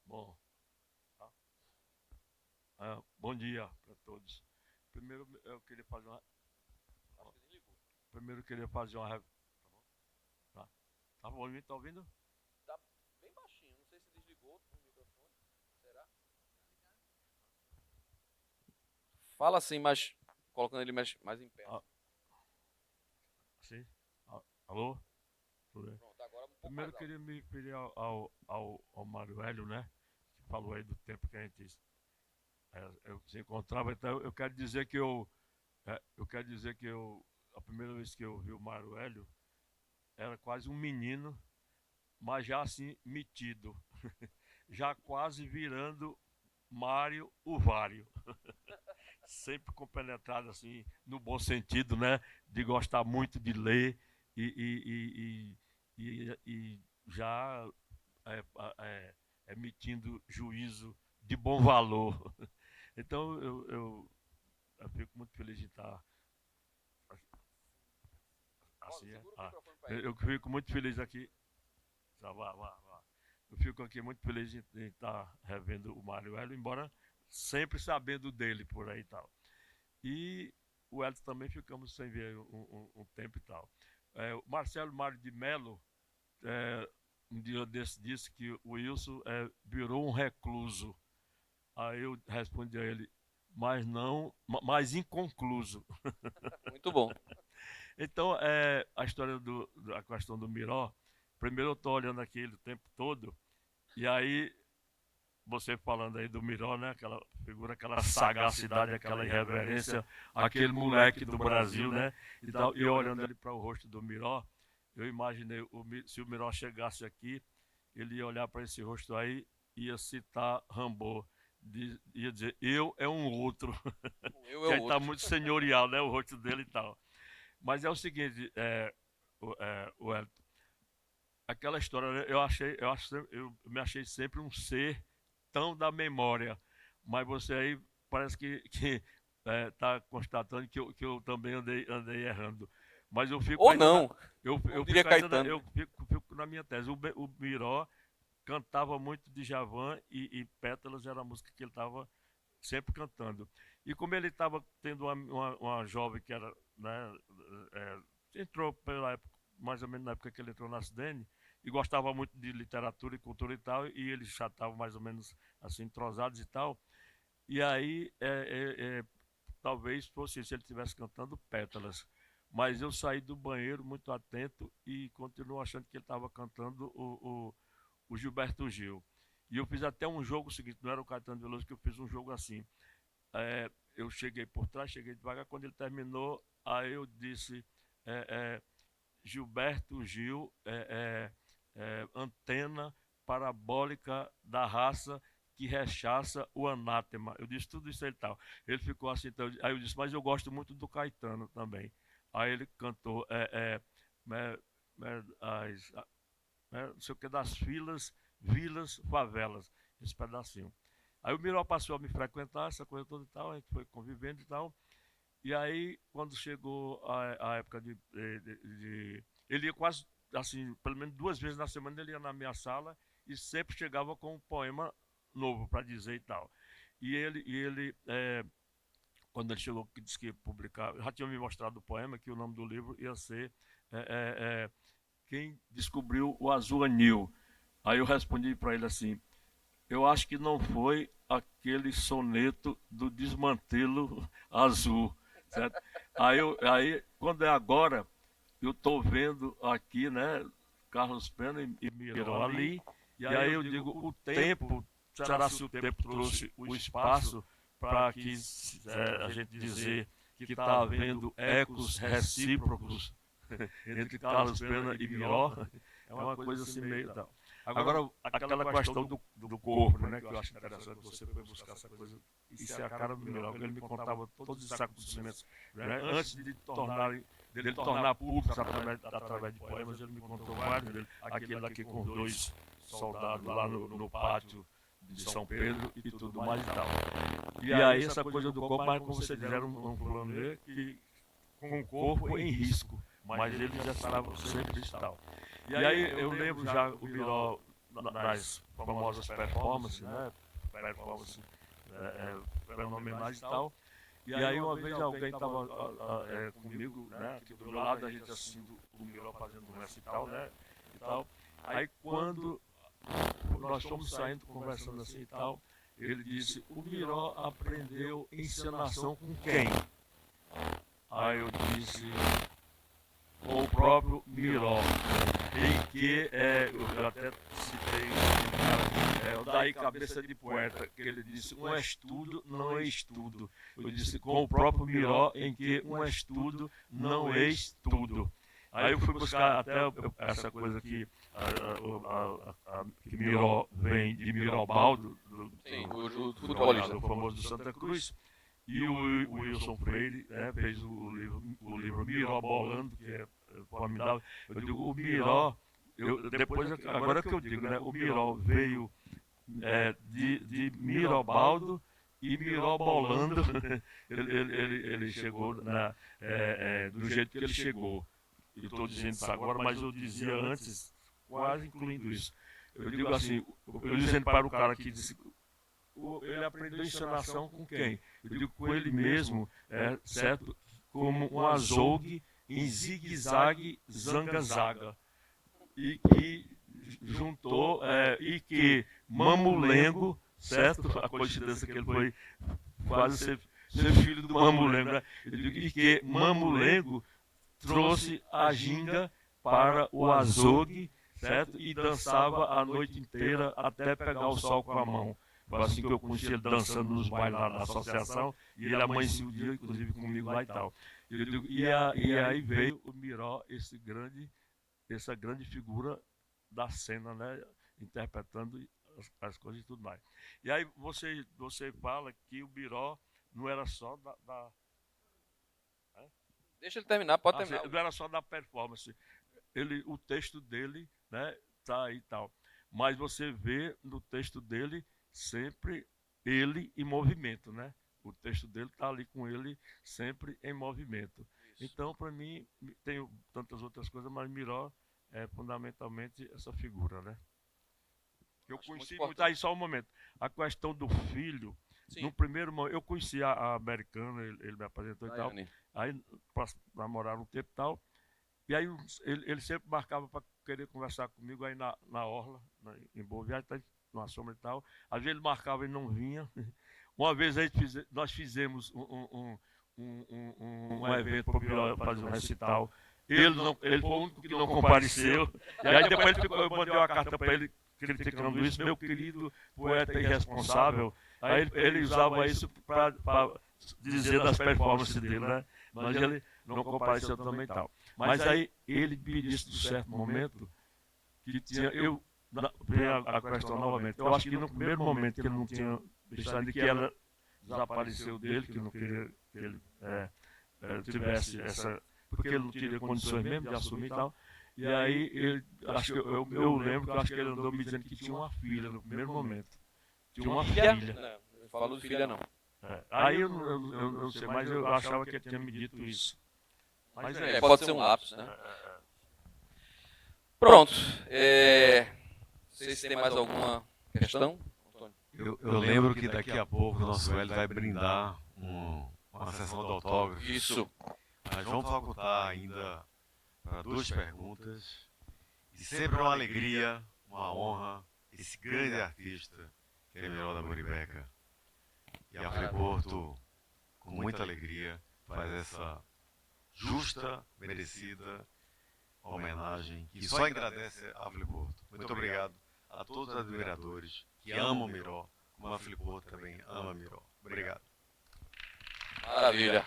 Bom, bom dia para todos. Primeiro eu queria fazer uma. Primeiro eu queria fazer uma. Tá bom, tá ouvindo? Tá bem baixinho, não sei se desligou o microfone. Será? Fala assim, mas colocando ele mais em pé. Sim. Alô? Tudo bem? Pronto, agora um pouco Primeiro eu mais queria me referir ao Mário Hélio, né? Que falou aí do tempo que a gente se encontrava. Então eu quero dizer que a primeira vez que eu vi o Mário Hélio era quase um menino, mas já assim metido, já quase virando Mário o Vário. Sempre compenetrado assim, no bom sentido, né? De gostar muito de ler e já emitindo juízo de bom valor. Então eu fico muito feliz de estar assim. Eu fico muito feliz aqui. Eu fico aqui muito feliz de estar revendo o Mário Hélio, embora sempre sabendo dele por aí e tal. E o Elton também ficamos sem ver um tempo e tal. O Marcelo Mário de Mello, um dia desse, disse que o Wilson virou um recluso. Aí eu respondi a ele, mas inconcluso. Muito bom. Então, a história da questão do Miró, primeiro eu estou olhando aquele o tempo todo, e aí você falando aí do Miró, né? Aquela figura, aquela sagacidade, aquela irreverência, aquele moleque do Brasil, né? E tal, e olhando ali para o rosto do Miró, eu imaginei se o Miró chegasse aqui, ele ia olhar para esse rosto aí, ia citar Rambo, ia dizer, eu é um outro. Eu Que é aí o tá outro. muito senhorial, né? O rosto dele e tal. Mas é o seguinte, o Elton, aquela história, né, eu me achei sempre um ser tão da memória, mas você aí parece que está constatando que eu também andei errando. Mas eu fico Ou ainda não. eu diria fico ainda Caetano. eu fico na minha tese. O Miró cantava muito Djavan e Pétalas era a música que ele estava sempre cantando. E como ele estava tendo uma jovem que era, né, entrou pela época, mais ou menos na época que ele entrou na CDN, e gostava muito de literatura e cultura e tal, e eles já estavam mais ou menos assim entrosados e tal. E aí, talvez fosse se ele estivesse cantando Pétalas. Mas eu saí do banheiro muito atento e continuo achando que ele estava cantando o Gilberto Gil. E eu fiz até um jogo seguinte, não era o Caetano Veloso, que eu fiz um jogo assim. Eu cheguei por trás, cheguei devagar, quando ele terminou, aí eu disse, Gilberto Gil, antena parabólica da raça que rechaça o anátema. Eu disse tudo isso aí e tal. Ele ficou assim, então, aí eu disse, mas eu gosto muito do Caetano também. Aí ele cantou não sei o que, das vilas, favelas, esse pedacinho. Aí o Miró passou a me frequentar, essa coisa toda e tal, a gente foi convivendo e tal. E aí, quando chegou a época ele ia quase, assim, pelo menos 2 vezes na semana, ele ia na minha sala e sempre chegava com um poema novo para dizer e tal. E ele quando ele chegou, que disse que ia publicar, já tinha me mostrado o poema, que o nome do livro ia ser Quem Descobriu o Azul Anil. Aí eu respondi para ele assim, eu acho que não foi aquele soneto do Desmantelo Azul, certo? Aí quando é agora, eu estou vendo aqui, né, Carlos Pena e Miró ali, e aí eu digo, o tempo, será se o tempo trouxe o espaço para que a gente dizer que está havendo ecos recíprocos entre Carlos Pena e Miró, é uma coisa assim meio tal. Agora, aquela questão do corpo, né, que eu acho interessante, você foi buscar essa coisa, isso é a cara do Miró, ele me contava todos esses acontecimentos, né, antes dele tornar públicos através de poemas, ele me contou vários deles, aquele daqui com 2 soldados lá no pátio de São Pedro e tudo mais e tal. E aí essa coisa do corpo, mas como vocês disseram, um plano que com o corpo em risco, mas ele já estava sempre e tal. E aí eu lembro já o Miró nas famosas performances, né? Performances fenomenais e tal. E aí uma vez alguém estava comigo, né? Aqui do meu lado, a gente assistindo o Miró fazendo um recital, né? E tal. Aí quando nós fomos saindo, conversando assim e tal, ele disse, o Miró aprendeu encenação com quem? Aí eu disse, com o próprio Miró, em que eu até citei o daí cabeça de poeta, que ele disse, um estudo não é estudo. Eu disse, com o próprio Miró, em que um estudo não é estudo. Aí eu fui buscar até essa coisa que Miró vem de Mirobaldo, o futebolista, o famoso do Santa Cruz, e o Wilson Freire fez o livro Miró Bolando, que é formidável. Eu digo, o Miró, agora que eu digo, né, o Miró veio de Mirobaldo e Miró Bolando, ele chegou do jeito que ele chegou. Eu estou dizendo isso agora, mas eu dizia antes, quase incluindo isso. Eu digo assim, eu dizendo para o cara que disse, ele aprendeu encenação com quem? Eu digo com ele mesmo, certo? Como um azougue em zigue-zague, zanga-zaga. E que juntou, e que Mamulengo, certo? A coincidência que ele foi quase ser filho do Mamulengo, né? Eu digo, e que Mamulengo trouxe a ginga para o azougue, certo? E dançava a noite inteira até pegar o sol com a mão. Foi assim que eu conheci ele dançando nos bailes lá na associação, e ele amanhecia o dia, inclusive comigo lá e tal. E aí veio o Miró, essa grande figura da cena, né? Interpretando as coisas e tudo mais. E aí você fala que o Miró não era só Deixa ele terminar, pode terminar. Não era só da performance. O texto dele, né, tá aí e tal. Mas você vê no texto dele sempre ele em movimento, né? O texto dele tá ali com ele sempre em movimento. Isso. Então, para mim, tem tantas outras coisas, mas Miró é fundamentalmente essa figura, né? Eu conheci muito aí, só um momento. A questão do filho, sim. No primeiro momento, eu conheci a americana, ele me apresentou e tal. Aí namoraram um tempo e tal. E aí ele sempre marcava para querer conversar comigo aí na orla, em Boa Viagem, tá, numa sombra e tal. Às vezes ele marcava e não vinha. Uma vez nós fizemos um evento para fazer um recital. Ele foi o único que não compareceu. E aí depois eu mandei uma carta para ele criticando isso, meu querido poeta irresponsável. Aí ele usava isso para dizer das performances dele, né? Mas ele não compareceu também e tal. Mas aí ele me disse, num certo momento, que vem a questão novamente. Eu acho que no primeiro momento que ele não tinha deixado de que ela desapareceu dele, que não queria que ele tivesse essa... Porque ele não teria condições mesmo de assumir e tal. E aí, acho que eu lembro que eu acho que ele andou me dizendo que tinha uma filha no primeiro momento. Tinha uma filha. Não, não falou de filha, não. Aí eu não sei, mas eu achava que ele tinha me dito isso. Mas Pode ser um lapso, né? Pronto. Não sei se tem mais alguma questão. Eu lembro que daqui a pouco o nosso Hélio vai brindar uma sessão de autógrafos. Isso. Mas vamos facultar ainda para 2 perguntas. E sempre uma alegria, uma honra, esse grande artista que é Miró da Muribeca. E a Friporto, com muita alegria, faz essa justa, merecida homenagem que só agradece a Friporto. Muito obrigado a todos os admiradores que amam Miró, como a Friporto também ama Miró. Obrigado. Maravilha.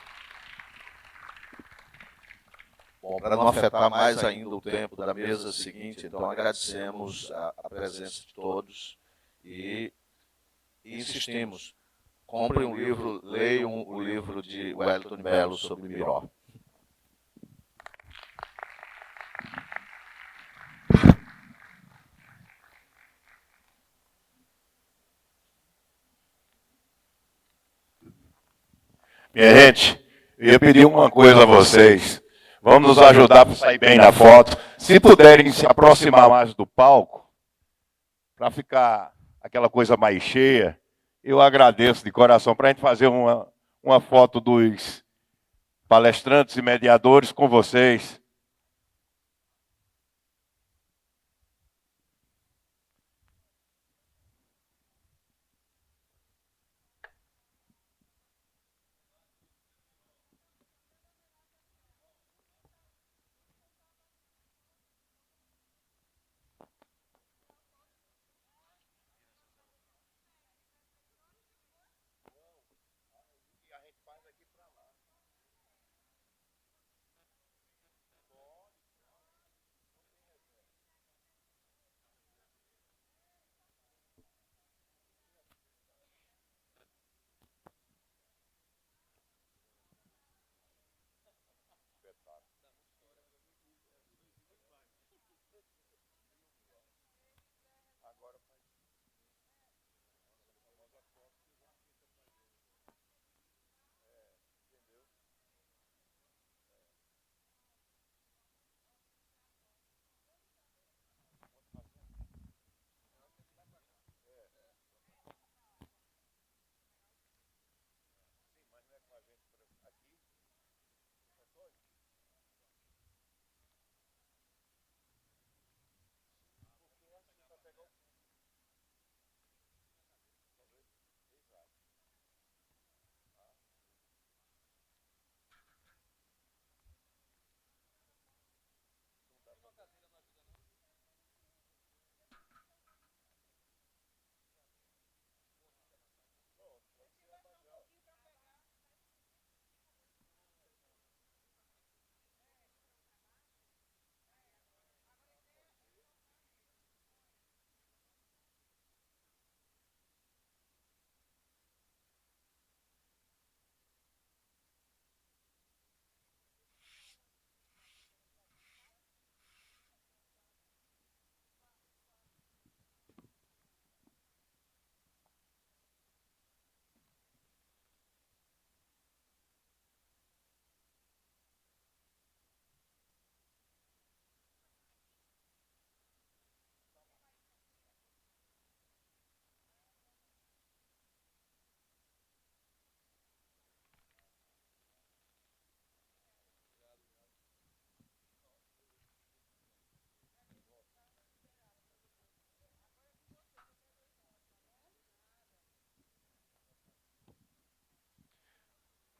Bom, para não afetar mais ainda o tempo da mesa seguinte, então agradecemos a presença de todos e insistimos. Comprem um livro, leiam o livro de Wellington Melo sobre Miró. Minha gente, eu ia pedir uma coisa a vocês. Vamos nos ajudar para sair bem na foto. Se puderem se aproximar mais do palco, para ficar aquela coisa mais cheia, eu agradeço de coração para a gente fazer uma foto dos palestrantes e mediadores com vocês.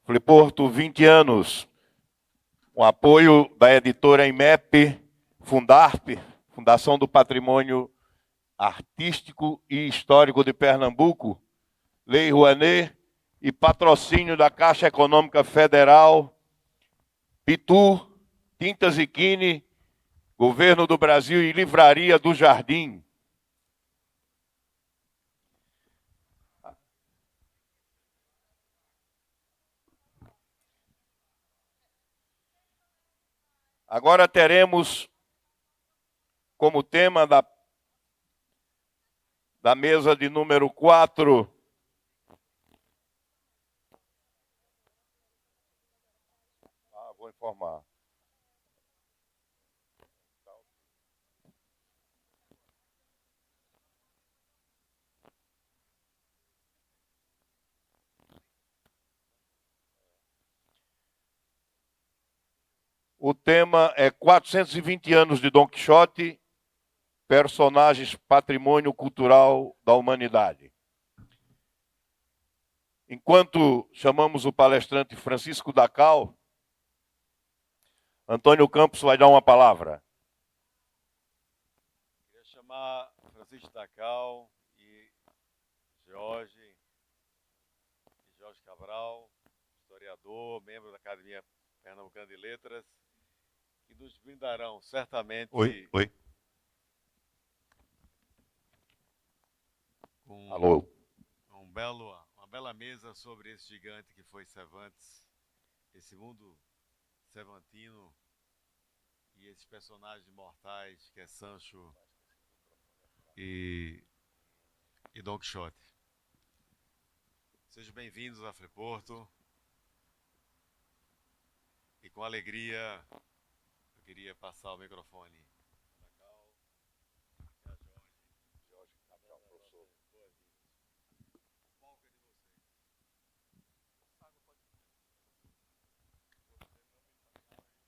Friporto, 20 anos, com apoio da editora IMEP, Fundarp, Fundação do Patrimônio Artístico e Histórico de Pernambuco, Lei Rouanet e patrocínio da Caixa Econômica Federal, Pitu, Tintas e Quine, Governo do Brasil e Livraria do Jardim. Agora teremos como tema da mesa de número 4, vou informar. O tema é 420 anos de Dom Quixote, personagens patrimônio cultural da humanidade. Enquanto chamamos o palestrante Francisco Dacal, Antônio Campos vai dar uma palavra. Queria chamar Francisco Dacal e Jorge Cabral, historiador, membro da Academia Pernambucana de Letras, que nos brindarão certamente Oi. com Alô. uma bela mesa sobre esse gigante que foi Cervantes, esse mundo cervantino e esses personagens mortais que é Sancho e Dom Quixote. Sejam bem-vindos a Freporto. E com alegria eu queria passar o microfone